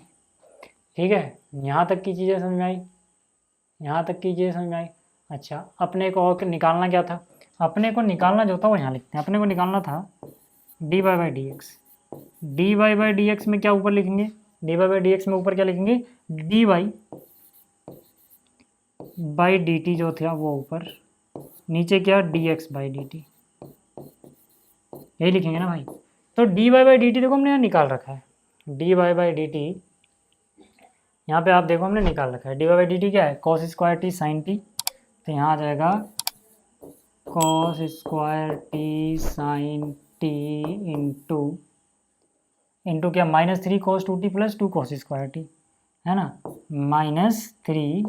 ठीक है। यहाँ तक की चीज़ें समझ में आई, यहाँ तक की चीज़ें समझ में आई। अच्छा, अपने को और निकालना क्या था, अपने को निकालना जो था वो यहाँ लिखते हैं, अपने को निकालना था dy by dx। dy by dx में क्या ऊपर लिखेंगे, dy बाई dx में ऊपर क्या लिखेंगे, dy बाई dt जो था वो ऊपर, नीचे क्या dx बाई dt, यही लिखेंगे ना भाई। तो dy बाई dt देखो हमने यहाँ निकाल रखा है, dy बाई dt यहाँ पे आप देखो हमने निकाल रखा है, dy बाई dt क्या है, cos स्क्वायर t sin t, तो यहाँ आ जाएगा cos square t sine t into क्या -3 cos 2t plus 2 cos square t, है ना, -3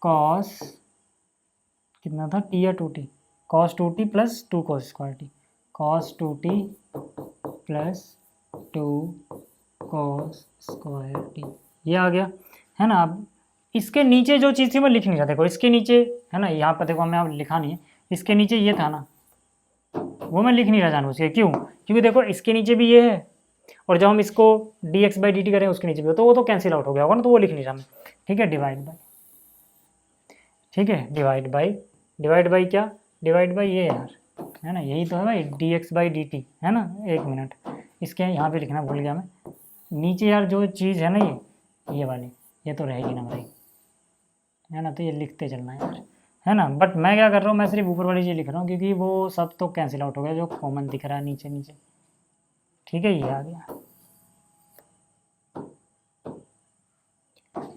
cos कितना था टी या 2t, cos 2t plus 2 cos square T, cos 2t plus 2 cos square T, ये आ गया, है ना। अब इसके नीचे जो चीज़ थी मैं लिख नहीं रहा, देखो इसके नीचे, है ना, यहाँ पर देखो हमें अब लिखा नहीं है, इसके नीचे ये था ना, वो मैं लिख नहीं रहा जानबूझ के, क्यों, क्योंकि देखो इसके नीचे भी ये है, और जब हम इसको dx/dt करें उसके नीचे भी तो वो तो कैंसिल आउट हो गया होगा ना, तो वो लिख नहीं रहा मैं, ठीक है, डिवाइड बाई, ठीक है, डिवाइड बाई क्या, डिवाइड बाई ये यार, है ना, यही तो है भाई dx/dt, है ना। एक मिनट, इसके यहाँ पे लिखना भूल गया मैं, नीचे यार जो चीज़ है ना ये वाली, ये तो रहेगी ना भाई, है ना, तो ये लिखते चलना यार, है ना। बट मैं क्या कर रहा हूँ, मैं सिर्फ ऊपर वाली चीज़ लिख रहा हूँ, क्योंकि वो सब तो कैंसिल आउट हो गया जो कॉमन दिख रहा है नीचे नीचे, ठीक है, ये आ गया।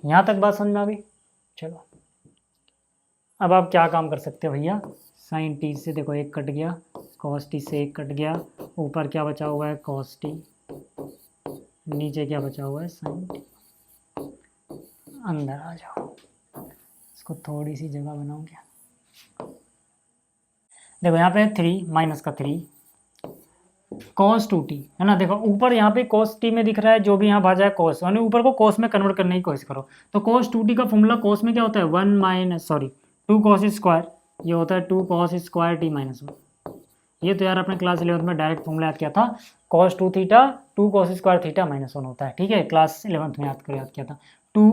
यहाँ तक बात समझ में आ गई। चलो अब आप क्या काम कर सकते हो भैया, साइन टी से देखो एक कट गया, कॉस टी से एक कट गया, ऊपर क्या बचा हुआ है कॉस टी, नीचे क्या बचा हुआ है साइन टी, अंदर आ जाओ, इसको थोड़ी सी जगह बनाऊँ क्या, देखो यहाँ पे 3 माइनस का 3 cos 2t, है ना, देखो ऊपर यहाँ पे cos t में दिख रहा है, जो भी यहाँ भाजा है cos, यानी ऊपर को cos में कन्वर्ट करने की कोशिश करो, तो cos 2t का फॉर्मूला cos में क्या होता है 2 cos स्क्वायर, ये होता है 2 cos स्क्वायर t माइनस 1, ये तो यार अपने क्लास 11 में डायरेक्ट फॉर्मूला याद किया था, cos 2 theta 2 cos square theta minus 1 होता है, ठीक है, क्लास 11 में याद किया था 2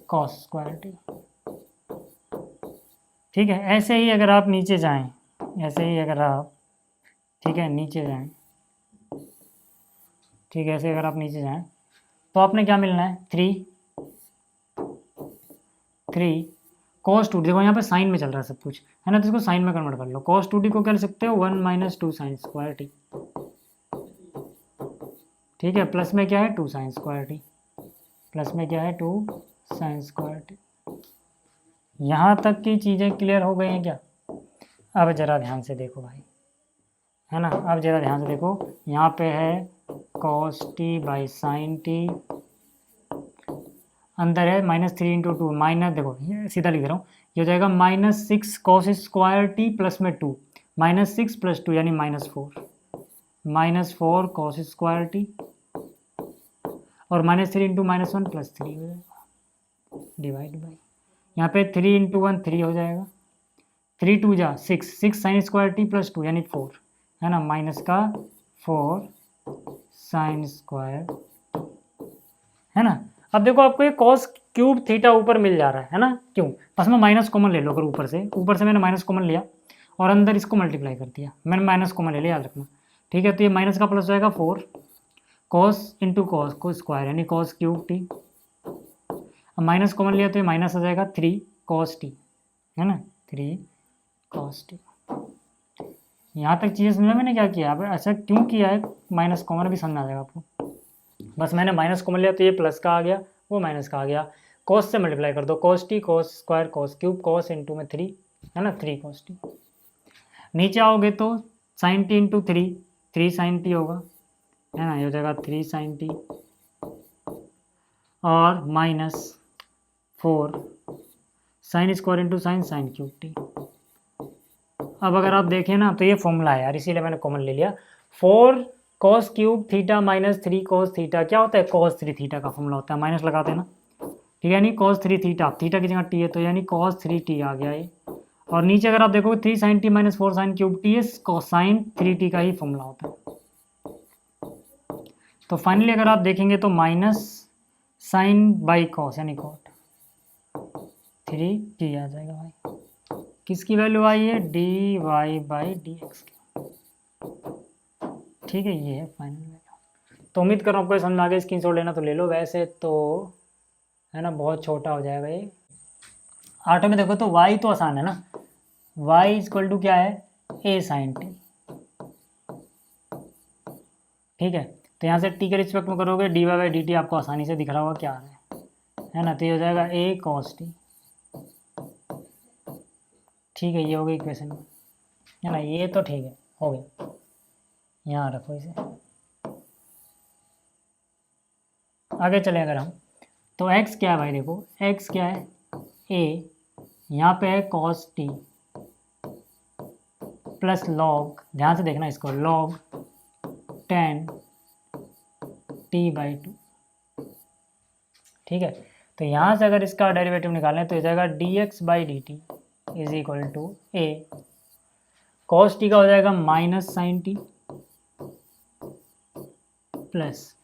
cos स्क्वायर t, ठीक है। ऐसे ही अगर आप नीचे जाएं, ऐसे ही अगर आप, ठीक है, नीचे जाएं, ठीक है, ऐसे अगर आप नीचे जाएं तो आपने क्या मिलना है 3 cos 2, देखो यहाँ पे साइन में चल रहा है सब कुछ, है ना, तो इसको साइन में कन्वर्ट कर लो, cos 2t को क्या लिख सकते हो 1 - 2 साइन स्क्वायर टी, ठीक है, प्लस में क्या है 2 साइन स्क्वायर टी, प्लस में क्या है 2 साइन स्क्वायर टी। यहाँ तक की चीज़ें क्लियर हो गई हैं क्या? अब ज़रा ध्यान से देखो भाई, है ना, अब ज़रा ध्यान से देखो, यहाँ पे है cos t by sine T, अंदर है -3 × 2, माइनस, देखो ये सीधा लिख रहा हूँ, ये हो जाएगा -6 cos स्क्वायर टी प्लस में 2, -6 + 2 यानी -4 cos स्क्वायर टी, और -3 × -1 + 3 हो जाएगा, डिवाइड बाई, यहाँ पे 3 × 1 3 हो जाएगा, 3 × 2 = 6 साइन स्क्वायर टी प्लस 2 यानी 4, है ना, -4 साइन स्क्वायर, है ना। अब देखो आपको ये cos क्यूब थीटा ऊपर मिल जा रहा है ना, क्यों, बस में माइनस कॉमन ले लो, अगर ऊपर से मैंने माइनस कॉमन लिया और अंदर इसको मल्टीप्लाई कर दिया, मैंने माइनस कॉमन ले लिया, याद रखना, ठीक है, तो ये माइनस का प्लस हो जाएगा 4 cos × cos को स्क्वायर यानी cos क्यूब टी, अब माइनस कॉमन लिया तो ये माइनस आ जाएगा 3 cos टी, है ना, 3 cos टी। यहाँ तक चीज़ें समझा मैंने क्या किया, अब ऐसा क्यों किया है, माइनस कॉमन भी समझ आ जाएगा आपको, बस मैंने माइनस कॉमन लिया तो ये प्लस का आ गया, वो माइनस का आ गया, cos से मल्टीप्लाई कर दो, cos T cos square cos cube cos × में 3, है ना, 3 cos टी, नीचे आओगे तो sin t × 3 sin t होगा, है ना, ये हो जाएगा 3 sin t और -4 sin square × sin cube T. अब अगर आप देखें ना तो ये फॉर्मूला है यार, इसीलिए मैंने कॉमन ले लिया, 4 cos cube theta -3 cos theta क्या होता है, cos 3 थीटा का फॉर्मूला होता है, माइनस लगाते हैं ना, ठीक है, यानी cos 3 थीटा, थीटा की जगह t है तो यानी cos 3t आ गया ये, और नीचे अगर आप देखोगे 3 sin t -4 sin cube T है cosine 3t का ही फॉर्मूला होता है। तो फाइनली अगर आप देखेंगे तो माइनस साइन बाई कॉस यानी कॉट 3t आ जाएगा भाई, किसकी वैल्यू आई है, dy/dx की, ठीक है, ये है फाइनल वैल्यू। तो उम्मीद कर रहा हूँ आपको समझ आ गया, स्क्रीनशॉट लेना तो ले लो, वैसे तो है ना बहुत छोटा हो जाएगा ये, आठों में देखो तो y तो आसान है ना, y = क्या है a sin t, ठीक है, तो यहाँ से t के रिस्पेक्ट में करोगे dy/dt आपको आसानी से दिख रहा होगा क्या आ रहा है ना, तो ये हो जाएगा a cos t, ठीक है, ये हो गई इक्वेशन है ना, ये तो ठीक है, हो गया। यहाँ रखो इसे, आगे चले अगर हम, तो x क्या है भाई, देखो x क्या है, a, यहाँ पे है cos t प्लस लॉग, ध्यान से देखना इसको, लॉग tan t/2, ठीक है। तो यहाँ से अगर इसका डेरिवेटिव निकालें तो ये जाएगा dx/dt is equal to a, cos t का हो जाएगा minus sine t plus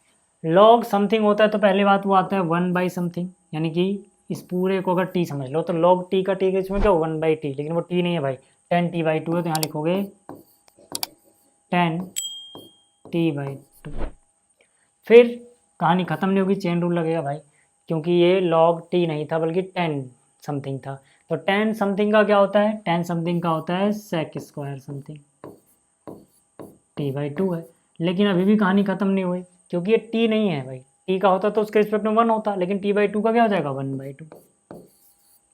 log something होता है तो पहली बात वो आता है 1/समथिंग, यानी कि इस पूरे को अगर टी समझ लो तो लॉग टी का टी के इसमें क्या 1/t, लेकिन वो टी नहीं है भाई, 10t/2 है, तो यहाँ लिखोगे 10t/2। फिर कहानी ख़त्म नहीं होगी, चेन रूल लगेगा भाई, क्योंकि ये लॉग टी नहीं था बल्कि 10 समथिंग था, तो 10 समथिंग का क्या होता है, 10 समथिंग का होता है सेक स्क्वायर समथिंग, t/2 है। लेकिन अभी भी कहानी ख़त्म नहीं हुई, क्योंकि ये t नहीं है भाई, t का होता तो उसके रिस्पेक्ट में 1 होता, लेकिन t/2 का क्या हो जाएगा 1/2,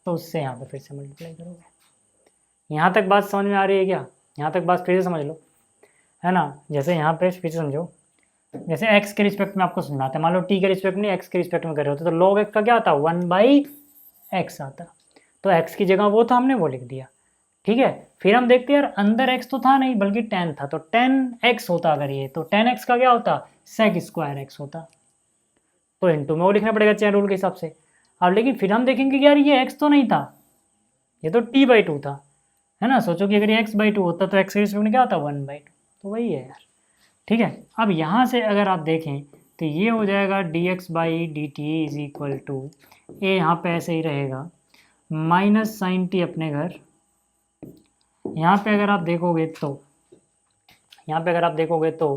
तो उससे यहाँ पे फिर से मल्टीप्लाई करोगे। यहाँ तक बात समझ में आ रही है क्या, यहाँ तक बात फिर से समझ लो, है ना। जैसे यहाँ पे फिर से समझो, जैसे x के रिस्पेक्ट में आपको समझाते हैं, मान लो t के रिस्पेक्ट में x के रिस्पेक्ट में कर रहे होते तो log x का क्या आता 1/x आता, तो x की जगह वो था, हमने वो लिख दिया, ठीक है। फिर हम देखते हैं यार अंदर x तो था नहीं बल्कि 10 था, तो 10x होता अगर ये, तो 10x का क्या होता सेक स्क्वायर x होता, तो इनटू में वो लिखना पड़ेगा चेन रूल के हिसाब से। अब लेकिन फिर हम देखेंगे कि यार ये x तो नहीं था, ये तो t/2 था, है ना। सोचो कि अगर ये x/2 होता तो x के रिस्पेक्ट में क्या होता 1/2, तो वही है यार, ठीक है। अब यहाँ से अगर आप देखें तो ये हो जाएगा dx/dt इज इक्वल टू ए, यहाँ पे ऐसे ही रहेगा माइनस साइन टी अपने घर, यहाँ पे अगर आप देखोगे तो, यहाँ पे अगर आप देखोगे तो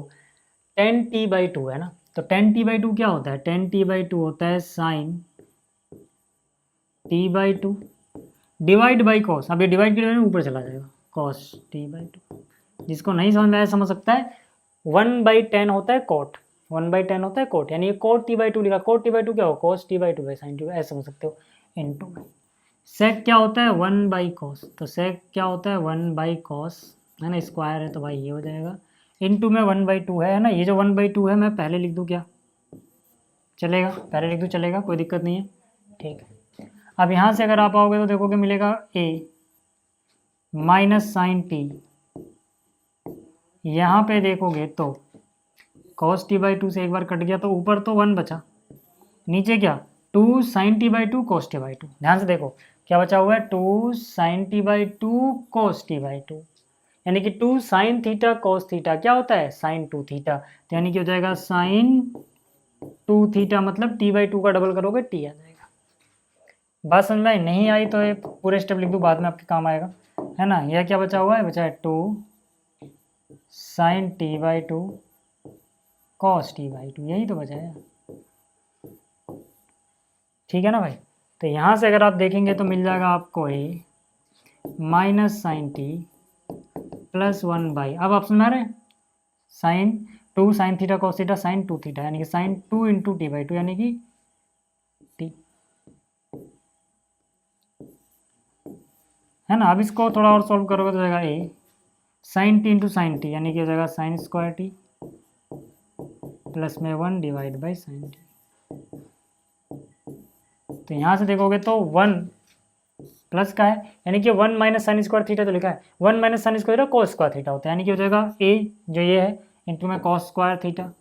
10t/2 है ना, तो 10t/2 क्या होता है, 10t/2 होता है sign t/2 divide by cos, अब ये डिवाइड के लिए ऊपर चला जाएगा कॉस t/2, जिसको नहीं समझ में आया समझ सकता है, 1/10 होता है कोट, 1/10 होता है कोट, यानी ये कोट t/2 लिखा, कोट t/2 क्या हो cos t/2 by sine t, ऐसे समझ सकते हो। इनटू में सेक क्या होता है 1/cos, तो सेक क्या होता है 1/cos, है ना, स्क्वायर है तो भाई ये हो जाएगा, इनटू में 1/2 है ना, ये जो 1/2 है मैं पहले लिख दूँ क्या, चलेगा, पहले लिख दूँ चलेगा, कोई दिक्कत नहीं है, ठीक है। अब यहाँ से अगर आप आओगे तो देखोगे मिलेगा a माइनस साइन टी, यहाँ पे देखोगे तो cos t/2 से एक बार कट गया तो ऊपर तो 1 बचा, नीचे क्या 2 sin t/2 cos t/2, ध्यान से देखो क्या बचा हुआ है 2 sin t/2 cos t/2, यानी कि 2 sin थीटा cos थीटा क्या होता है sin 2 थीटा, तो यानी कि हो जाएगा sin 2 थीटा, मतलब t/2 का डबल करोगे t आ जाएगा। बात समझ में आई, नहीं आई तो ये पूरे स्टेप लिख दूँ, बाद में आपके काम आएगा, है ना। यह क्या बचा हुआ है, बचा है 2 sin t/2 cos t/2, यही तो बचा है, ठीक है ना भाई। तो यहाँ से अगर आप देखेंगे तो मिल जाएगा आपको a minus sine t plus 1/, अब आप समझ रहे हैं, sine 2 sine theta cos theta sine 2 theta, यानी कि साइन 2 इंटू t/2 यानी कि t, है ना। अब इसको थोड़ा और सॉल्व करोगे तो जाएगा a sine t into sine t, यानी कि हो जाएगा साइन स्क्वायर टी प्लस में 1 डिवाइड बाई साइन टी। तो यहाँ से देखोगे तो 1 प्लस का है, यानी कि 1 माइनस साइन स्क्वायर थीटा तो लिखा है, 1 minus sine square cos square theta होता है, यानी कि हो जाएगा a जो ये है इंटू में cos square theta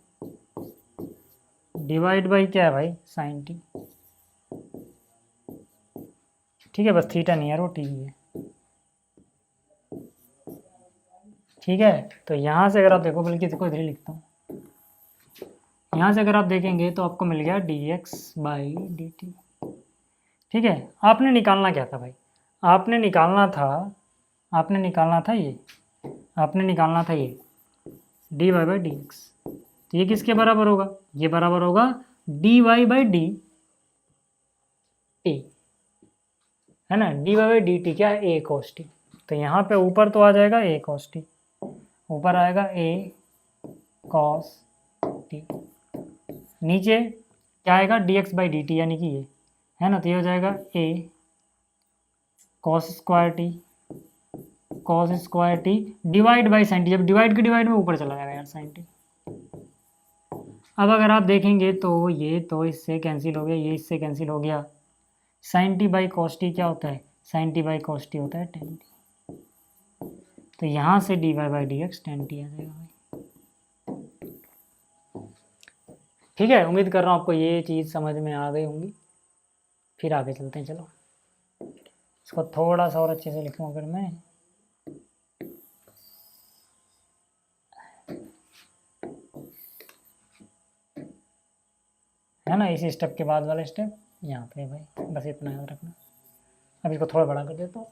divide by क्या है भाई साइन टी, ठीक है, बस थीटा नहीं है वो टी है, ठीक है। तो यहाँ से अगर आप देखो, बल्कि इसको इधर ही लिखता हूँ, यहाँ से अगर आप देखेंगे तो आपको मिल गया dx/dt, ठीक है। आपने निकालना क्या था भाई, आपने निकालना था ये, आपने निकालना था ये dy/dx, तो ये किसके बराबर होगा, ये बराबर होगा dy/dt, है ना, dy/dt क्या है a cos t, तो यहाँ पे ऊपर तो आ जाएगा a cos t, ऊपर आएगा a cos t, नीचे क्या आएगा dx/dt, यानी कि ये, है ना, तो ये हो जाएगा a cos स्क्वायर t cos square T divide by sine T. जब डिवाइड के डिवाइड में ऊपर चला जाएगा यार साइन टी। अब अगर आप देखेंगे तो ये तो इससे कैंसिल हो गया, ये इससे कैंसिल हो गया। Sine t by cos t क्या होता है? Sine t by cos t होता है टेन टी। तो यहाँ से d y by d x tan t आ जाएगा भाई। ठीक है, उम्मीद कर रहा हूँ आपको ये चीज़ समझ में आ गई होंगी। फिर आगे चलते हैं। चलो इसको थोड़ा सा और अच्छे से लिखूँ अगर मैं, है ना, इसी स्टेप के बाद वाला स्टेप यहाँ पे भाई, बस इतना याद रखना। अब इसको थोड़ा बड़ा कर देता हूँ।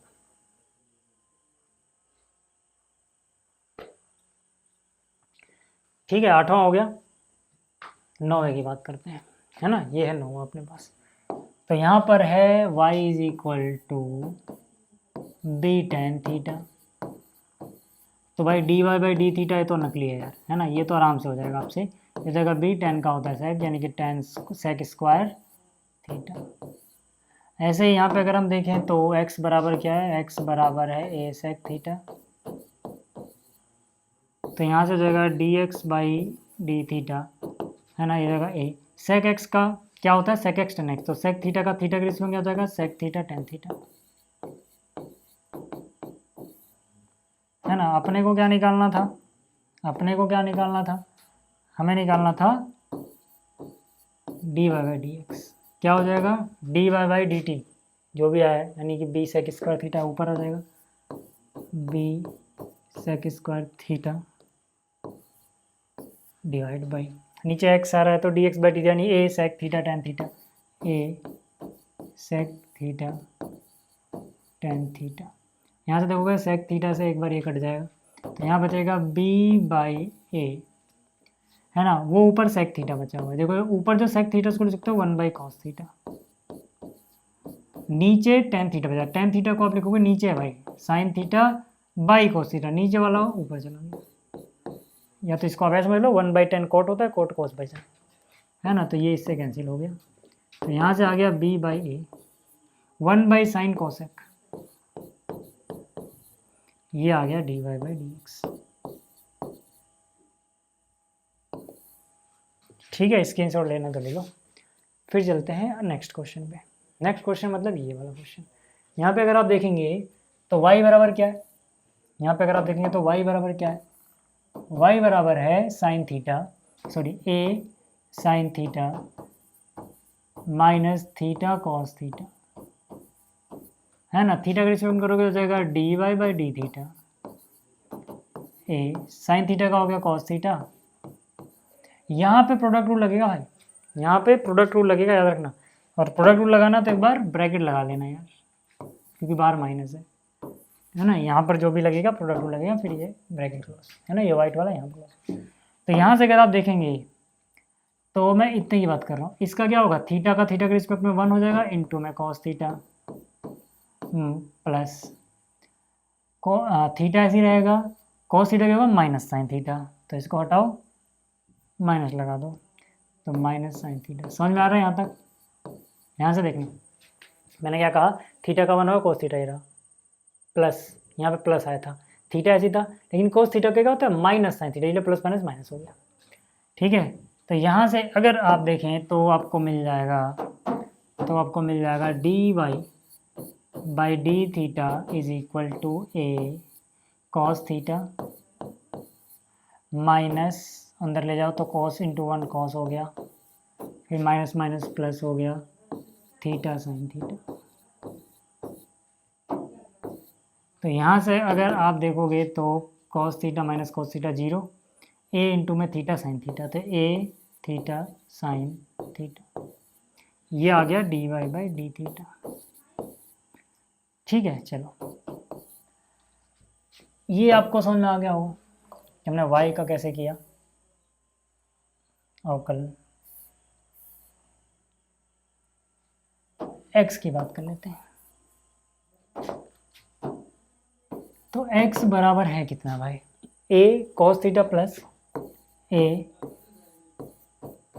ठीक है, 8वां हो गया। 9वें की बात करते हैं, है ना, ये है 9वां अपने पास। तो यहाँ पर है y is equal to b tan theta. तो भाई d y by d theta ये तो नकली है यार, है ना, ये तो आराम से हो जाएगा आपसे। इस जगह बी टेन का होता है सेक, यानी कि टेन सेक स्क्वायर थीटा। ऐसे ही यहाँ पे अगर हम देखें तो x बराबर क्या है? x बराबर है ए सेक थीटा। तो यहाँ से हो जाएगा d x by d theta, है ना, ये जगह ए। सेक एक्स का क्या होता है? Sec x tan x. तो सेक थीटा का थीटा के रिस्पेक्ट में क्या हो जाएगा? सेक थीटा टेन थीटा, है ना। अपने को क्या निकालना था? अपने को क्या निकालना था? हमें निकालना था d y by d x. क्या हो जाएगा? D y by d t जो भी आया, यानी कि बी सेक स्क्वायर थीटा ऊपर आ जाएगा, b sec square theta divide by, नीचे एक्स आ रहा है तो डी एक्स बाई टी, यानी a sec theta tan theta, a sec theta tan theta. यहाँ से देखोगे सेक थीटा से एक बार ये कट जाएगा, तो यहाँ बचेगा बी बाई ए, है ना। वो ऊपर सेक थीटा बचा हुआ है, देखो ऊपर जो सेक थीटा उसको लिख सकते हो 1 बाई कॉस थीटा। नीचे टेन थीटा बचा, टेन थीटा को आप लिखोगे नीचे है भाई sine theta by cos theta, नीचे वाला ऊपर चला गया। या तो इसको आप ऐसे समझ लो 1 बाई टेन कोट होता है, कोट कॉस बाई साइन, है ना। तो ये इससे कैंसिल हो गया, तो यहाँ से आ गया b by a 1 by sine cosec, ये आ गया d y by d x. ठीक है, स्क्रीनशॉट लेना तो ले लो। फिर चलते हैं नेक्स्ट क्वेश्चन पे। नेक्स्ट क्वेश्चन मतलब ये वाला क्वेश्चन। यहाँ पे अगर आप देखेंगे तो y बराबर क्या है? यहाँ पे अगर आप देखेंगे तो y बराबर क्या है? y बराबर है sine theta, sorry a sine theta minus theta cos theta, है ना। थीटा का रिस्पेक्ट करोगे हो जाएगा d y by d theta, a sine theta का हो गया कॉस थीटा। यहाँ पे प्रोडक्ट रूल लगेगा भाई, यहाँ पे प्रोडक्ट रूल लगेगा, याद रखना। और प्रोडक्ट रूल लगाना तो एक बार ब्रैकेट लगा लेना यार, क्योंकि बाहर माइनस है ना। यहाँ पर जो भी लगेगा प्रोडक्ट रूल लगेगा, फिर ये ब्रैकेट क्लोज, है ना, ये वाइट वाला यहाँ पर। तो यहाँ से अगर आप देखेंगे तो मैं इतने की बात कर रहा हूँ, इसका क्या होगा? थीटा का थीटा के रिस्पेक्ट में 1 हो जाएगा, इंटू में कॉस थीटा प्लस थीटा ऐसे ही रहेगा, कॉस थीटा क्या होगा? Minus sine theta. तो इसको हटाओ, माइनस लगा दो, तो माइनस साइन थीटा। समझ में आ रहा है यहाँ तक? यहाँ से देखना, मैंने क्या कहा? थीटा का 1 होगा, कोस थीटा ही रहा, प्लस यहाँ पे प्लस आया था, थीटा ऐसी था, लेकिन कोस थीटा क्या होता है? माइनस साइन थीटा, इसलिए प्लस माइनस माइनस हो गया। ठीक है, तो यहाँ से अगर आप देखें तो आपको मिल जाएगा d y by d theta is equal to a cos theta minus, अंदर ले जाओ तो कॉस इंटू 1 कॉस हो गया, फिर माइनस माइनस प्लस हो गया थीटा साइन थीटा। तो यहाँ से अगर आप देखोगे तो cos theta minus cos theta 0, a into में थीटा साइन थीटा, तो ए थीटा साइन थीटा, ये आ गया d y by d theta. ठीक है, चलो ये आपको समझ में आ गया होगा कि हमने वाई का कैसे किया अवकलन। एक्स की बात कर लेते हैं। तो x बराबर है कितना भाई? a cos theta plus a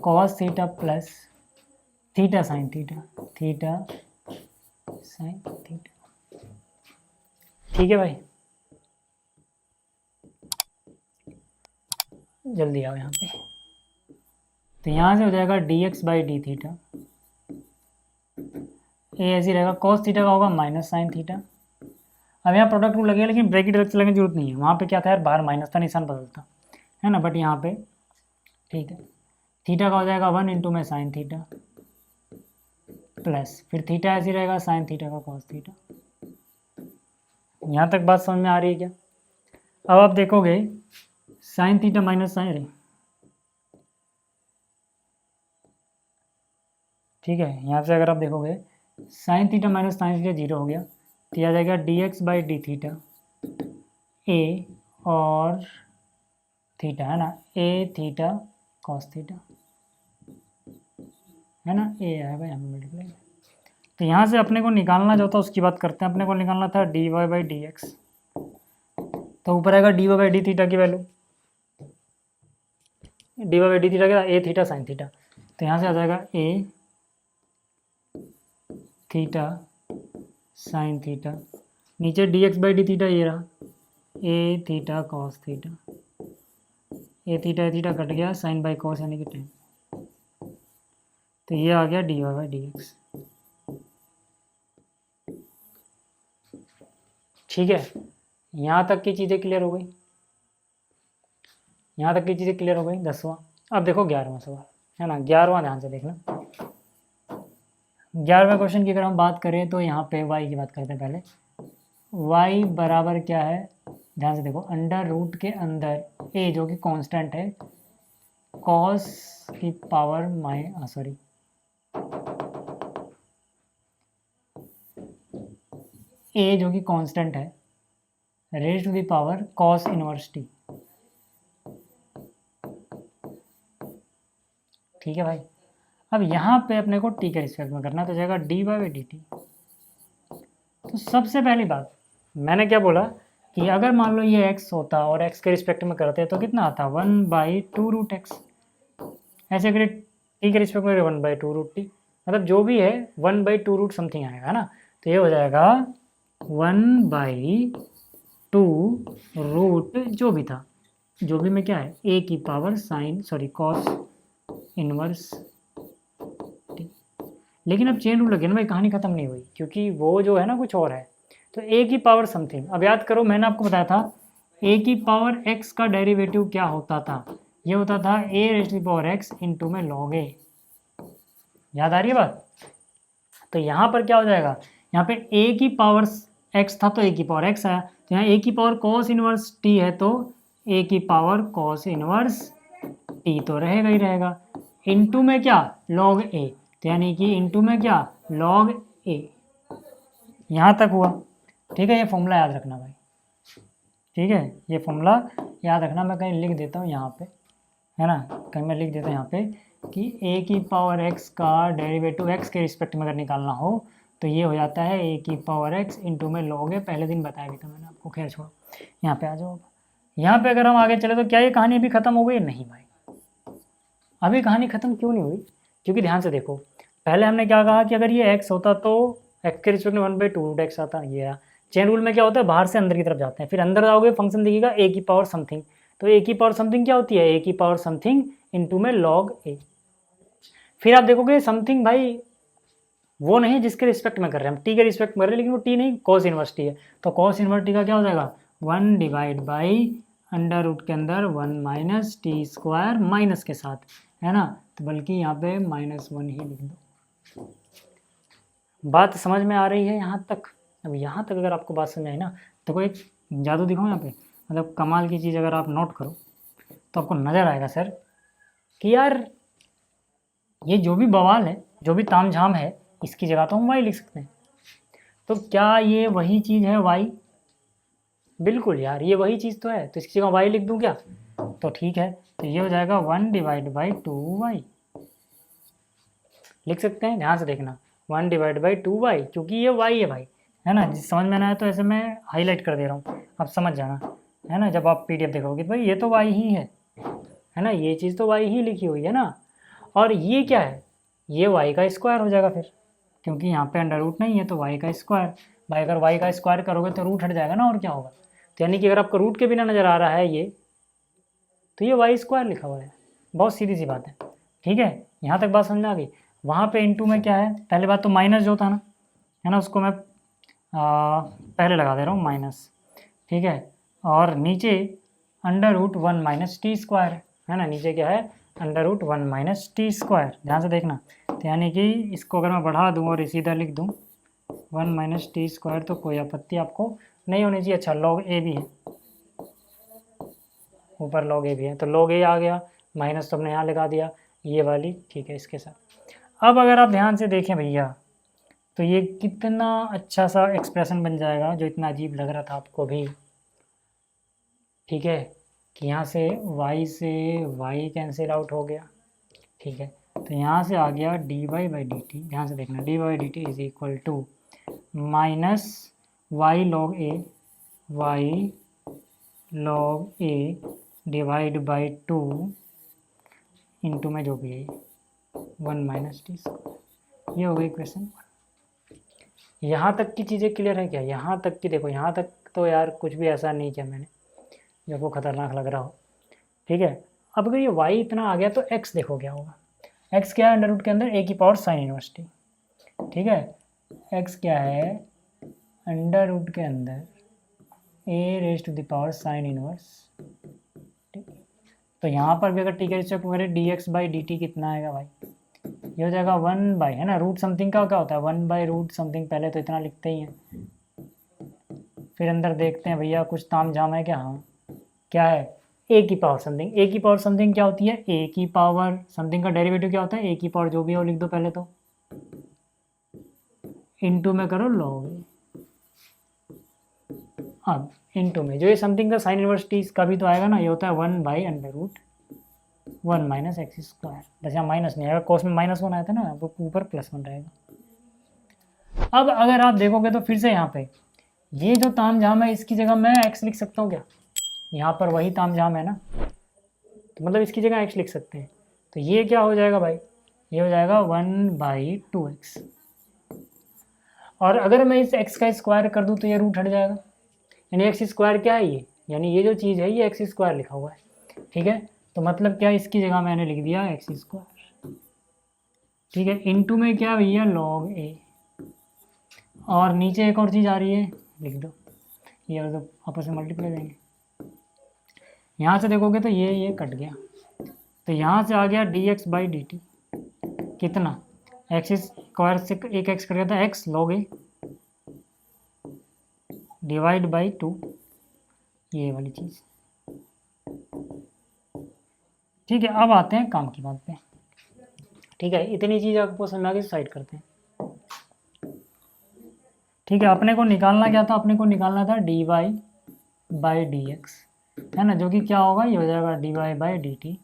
cos theta plus theta sine theta, theta sine theta. ठीक है भाई, जल्दी आओ यहाँ पे। तो यहाँ से हो जाएगा d x by d theta, a ऐसे रहेगा, कॉस थीटा का होगा माइनस साइन थीटा। अब यहाँ प्रोडक्ट रूल लगेगा, लेकिन ब्रैकेट अलग से लगने की जरूरत नहीं है, वहाँ पे क्या था यार, बाहर माइनस था, निशान बदलता है ना, बट यहाँ पे ठीक है। थीटा का हो जाएगा 1 इंटू में साइन थीटा प्लस फिर थीटा ऐसे रहेगा साइन थीटा का कॉस थीटा। यहाँ तक बात समझ में आ रही है क्या? अब आप देखोगे साइन थीटा माइनस साइन रे, ठीक है, यहाँ से अगर आप देखोगे sine theta minus sine theta 0 हो गया, तो यह आ जाएगा d x by d theta a और थीटा है ना, ए थीटा कॉस थीटा है ना, ए आएगा यहाँ पे मल्टीप्लाई। तो यहाँ से अपने को निकालना जो था उसकी बात करते हैं, अपने को निकालना था d y by d x, तो ऊपर आएगा d y by d theta की value, d y by d theta क्या, ए थीटा साइन थीटा, तो यहाँ से आ जाएगा ए थीटा साइन थीटा, नीचे d x by d theta ये रहा, a theta cos theta, a theta cut गया, साइन बाई कॉस यानी कि टेन, तो ये आ गया d y by d x. ठीक है, यहाँ तक की चीज़ें क्लियर हो गई, यहाँ तक की चीज़ें क्लियर हो गई। 10वां, अब देखो 11वां सवाल है ना, 11वां ध्यान से देखना। 11वें क्वेश्चन की अगर हम बात करें तो यहाँ पे y की बात करते हैं पहले। y बराबर क्या है, ध्यान से देखो, अंडर रूट के अंदर a जो कि कांस्टेंट है, cos की पावर a जो कि कांस्टेंट है, raise to the power cos inverse t। ठीक है भाई, अब यहाँ पे अपने को t के रिस्पेक्ट में करना, तो जाएगा d y by d t. तो सबसे पहली बात मैंने क्या बोला कि अगर मान लो ये x होता और x के रिस्पेक्ट में करते तो कितना आता, 1/2 रूट एक्स, ऐसे अगर t के रिस्पेक्ट में 1/2 रूट टी, मतलब जो भी है 1/2 रूट समथिंग आएगा ना, तो ये हो जाएगा 1/2 रूट जो भी था, जो भी में क्या है, a की पावर कॉस इनवर्स टी। लेकिन अब चेन रूल लगे ना भाई, कहानी खत्म नहीं हुई, क्योंकि वो जो है ना कुछ और है, तो a की पावर समथिंग। अब याद करो मैंने आपको बताया था a की पावर x का डेरिवेटिव क्या होता था, ये होता था a raise to the power x into में log a। याद आ रही है बात? तो यहाँ पर क्या हो जाएगा, यहाँ पे a की पावर x था तो a की पावर x आया, तो यहाँ a की पावर cos इनवर्स t है तो a की पावर cos इनवर्स t तो रहेगा ही रहेगा, इंटू में क्या log a, तो यानी कि इंटू में क्या log a। यहाँ तक हुआ, ठीक है, ये फॉर्मूला याद रखना भाई, ठीक है, ये फॉर्मूला याद रखना। मैं कहीं लिख देता हूँ यहाँ पे, है ना, कहीं मैं लिख देता हूँ यहाँ पे कि a की पावर x का डेरिवेटिव x के रिस्पेक्ट में अगर निकालना हो तो ये हो जाता है a की पावर x इंटू में log a। पहले दिन बताया भी था मैंने आपको, खैर छोड़ो, यहाँ पे आ जाओ। यहाँ पे अगर हम आगे चले तो क्या ये कहानी अभी ख़त्म हो गई? नहीं भाई, अभी कहानी ख़त्म क्यों नहीं हुई, क्योंकि ध्यान से देखो, पहले हमने क्या कहा कि अगर ये x होता तो x के रिस्पेक्ट में 1/2 रूट एक्स आता, ये चेन रूल में क्या होता है, बाहर से अंदर की तरफ जाते हैं, फिर अंदर जाओगे फंक्शन दिखेगा a की पावर समथिंग, तो a की पावर समथिंग क्या होती है, a की पावर समथिंग इंटू में log a। फिर आप देखोगे समथिंग भाई वो नहीं जिसके रिस्पेक्ट में कर रहे हैं हम, t के रिस्पेक्ट में कर रहे हैं, लेकिन वो t नहीं cos इनवर्स t है, तो cos इनवर्स t का क्या हो जाएगा 1 डिवाइड बाई अंडर रूट के अंदर 1 माइनस टी स्क्वायर माइनस के साथ, है ना, तो बल्कि यहाँ पे -1 ही लिख दो। बात समझ में आ रही है यहाँ तक? अब यहाँ तक अगर आपको बात समझ आई ना, तो कोई एक जादू दिखाऊँ यहाँ पे, मतलब कमाल की चीज़ अगर आप नोट करो तो आपको नज़र आएगा सर कि यार ये जो भी बवाल है, जो भी तामझाम है, इसकी जगह तो हम y लिख सकते हैं। तो क्या ये वही चीज़ है y? बिल्कुल यार, ये वही चीज़ तो है, तो इसकी जगह y लिख दूँ क्या? तो ठीक है, तो ये हो जाएगा 1 डिवाइड बाई 2y, लिख सकते हैं, ध्यान से देखना 1 डिवाइड बाई 2y, क्योंकि ये y है भाई, है ना। समझ में ना आया तो ऐसे मैं हाईलाइट कर दे रहा हूँ, आप समझ जाना, है ना। जब आप PDF देखोगे भाई ये तो y ही है ना, ये चीज़ तो y ही लिखी हुई है ना। और ये क्या है, ये y का स्क्वायर हो जाएगा फिर, क्योंकि यहाँ पे अंडर रूट नहीं है तो y का स्क्वायर। भाई अगर y का स्क्वायर करोगे तो रूट हट जाएगा ना, और क्या होगा। तो यानी कि अगर आपको रूट के बिना नज़र आ रहा है ये, तो ये वाई स्क्वायर लिखा हुआ है, बहुत सीधी सी बात है। ठीक है, यहाँ तक बात समझ में आ गई। वहाँ पे इनटू में क्या है, पहले बात तो माइनस जो था ना, है ना, उसको मैं पहले लगा दे रहा हूँ माइनस। ठीक है, और नीचे under root 1 minus t square है ना, नीचे क्या है, under root 1 minus t square. ध्यान से देखना, तो यानी कि इसको अगर मैं बढ़ा दूँ और सीधा लिख दूँ 1 माइनस टी स्क्वायर, तो कोई आपत्ति आपको नहीं होनी चाहिए। अच्छा, लॉग ए भी है, ऊपर लॉग ए भी है, तो लॉग ए आ गया, माइनस तो हमने यहाँ लगा दिया, ये वाली ठीक है इसके साथ। अब अगर आप ध्यान से देखें भैया, तो ये कितना अच्छा सा एक्सप्रेशन बन जाएगा, जो इतना अजीब लग रहा था आपको भी। ठीक है, कि यहाँ से y कैंसिल आउट हो गया। ठीक है, तो यहाँ से आ गया dy बाई डी टी। ध्यान से देखना, dy by d t is equal to minus y log a divide by 2 into में जो भी है 1 माइनस टी स्क्वायर। ये हो गई इक्वेशन। यहाँ तक की चीज़ें क्लियर है क्या? यहाँ तक की देखो, यहाँ तक तो यार कुछ भी ऐसा नहीं किया मैंने जो आपको खतरनाक लग रहा हो। ठीक है, अब अगर ये y इतना आ गया तो x देखो क्या होगा। x क्या है अंडर रूट के अंदर a की पावर साइन इनवर्स टी। ठीक है, x क्या है अंडर रूट के अंदर a raise to the power sine inverse. तो यहाँ पर भी अगर टी का स्टेप करें dx बाई डी टी कितना आएगा भाई, ये हो जाएगा 1 बाई, है ना, रूट समथिंग का क्या होता है 1 बाई रूट समथिंग, पहले तो इतना लिखते ही हैं, फिर अंदर देखते हैं भैया कुछ ताम झाम है क्या। हाँ, क्या है, ए की पावर समथिंग। ए की पावर समथिंग क्या होती है, ए की पावर समथिंग का डेरिवेटिव क्या होता है, ए की पावर जो भी है वो लिख दो पहले तो, इनटू में करो लॉग ए। अब इनटू में जो ये समथिंग का साइन इनवर्स टी का भी तो आएगा ना, ये होता है 1 by under root 1 minus x square. बस यहाँ माइनस नहीं आएगा, कोस में -1 आया था ना, वो ऊपर +1 रहेगा। अब अगर आप देखोगे तो फिर से यहाँ पे ये जो ताम झाम है इसकी जगह मैं x लिख सकता हूँ क्या, यहाँ पर वही ताम झाम है ना, तो मतलब इसकी जगह x लिख सकते हैं। तो ये क्या हो जाएगा भाई, ये हो जाएगा 1 बाई 2x। और अगर मैं इस x का स्क्वायर कर दूँ तो ये रूट हट जाएगा, यानी एक्स स्क्वायर क्या है ये, यानी ये जो चीज़ है ये एक्स स्क्वायर लिखा हुआ है। ठीक है, तो मतलब क्या, इसकी जगह मैंने लिख दिया एक्स स्क्वायर। ठीक है, इनटू में क्या भैया लॉग ए, और नीचे एक और चीज़ आ रही है लिख दो, ये और तो आपस में मल्टीप्लाई देंगे। यहाँ से देखोगे तो ये कट गया, तो यहाँ से आ गया D x by d T कितना, एक्स स्क्वायर से एक एक्स कट गया था, x log a divide by 2, ये वाली चीज़। ठीक है, अब आते हैं काम की बात पे। ठीक है, इतनी चीज़ आपको समझ में आ गई, साइड करते हैं। ठीक है, अपने को निकालना क्या था, अपने को निकालना था d y by d x, है ना, जो कि क्या होगा, ये हो जाएगा d y by d t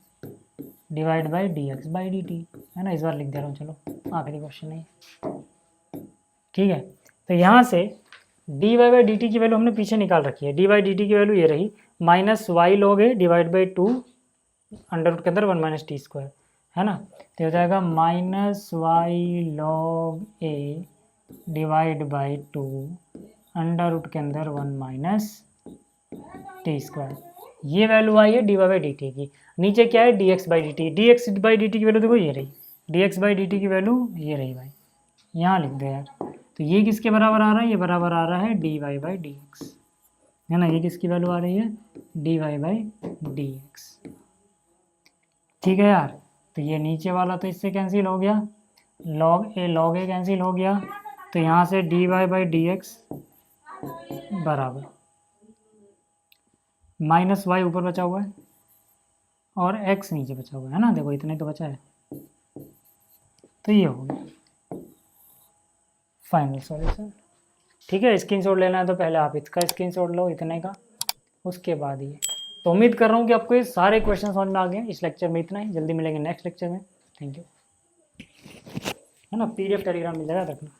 divide by d x by d t, है ना। इस बार लिख दे रहा हूँ, चलो आखिरी क्वेश्चन है। ठीक है, तो यहाँ से d y by d t की वैल्यू हमने पीछे निकाल रखी है। डी वाई डी टी की वैल्यू ये रही, minus y log a divide by 2 under root के अंदर 1 माइनस टी स्क्वायर, है ना। तो हो जाएगा minus y log a divide by 2 under root के अंदर 1 माइनस टी स्क्वायर। ये वैल्यू आई है d y by d t की। नीचे क्या है, d x by d t. D x by d t की वैल्यू देखो ये रही, d x by d t की वैल्यू ये रही भाई, यहाँ लिख दो यार। तो ये किसके बराबर आ रहा है, ये बराबर आ रहा है d y by d x, है ना। ये किसकी वैल्यू आ रही है, d y by d x. ठीक है यार, तो ये नीचे वाला तो इससे कैंसिल हो गया, लॉग ए कैंसिल हो गया, तो यहाँ से d y by d x बराबर माइनस वाई ऊपर बचा हुआ है और एक्स नीचे बचा हुआ है ना, देखो इतने तो बचा है। तो ये हो गया फाइनल सॉल्यूशन। ठीक है, स्क्रीनशॉट लेना है तो पहले आप इसका स्क्रीनशॉट लो इतने का, उसके बाद ये। तो उम्मीद कर रहा हूँ कि आपको ये सारे क्वेश्चन समझ में आ गए। इस लेक्चर में इतना ही, जल्दी मिलेंगे नेक्स्ट लेक्चर में। थैंक यू, है ना। PDF टेलीग्राम मिल जाएगा, रखना।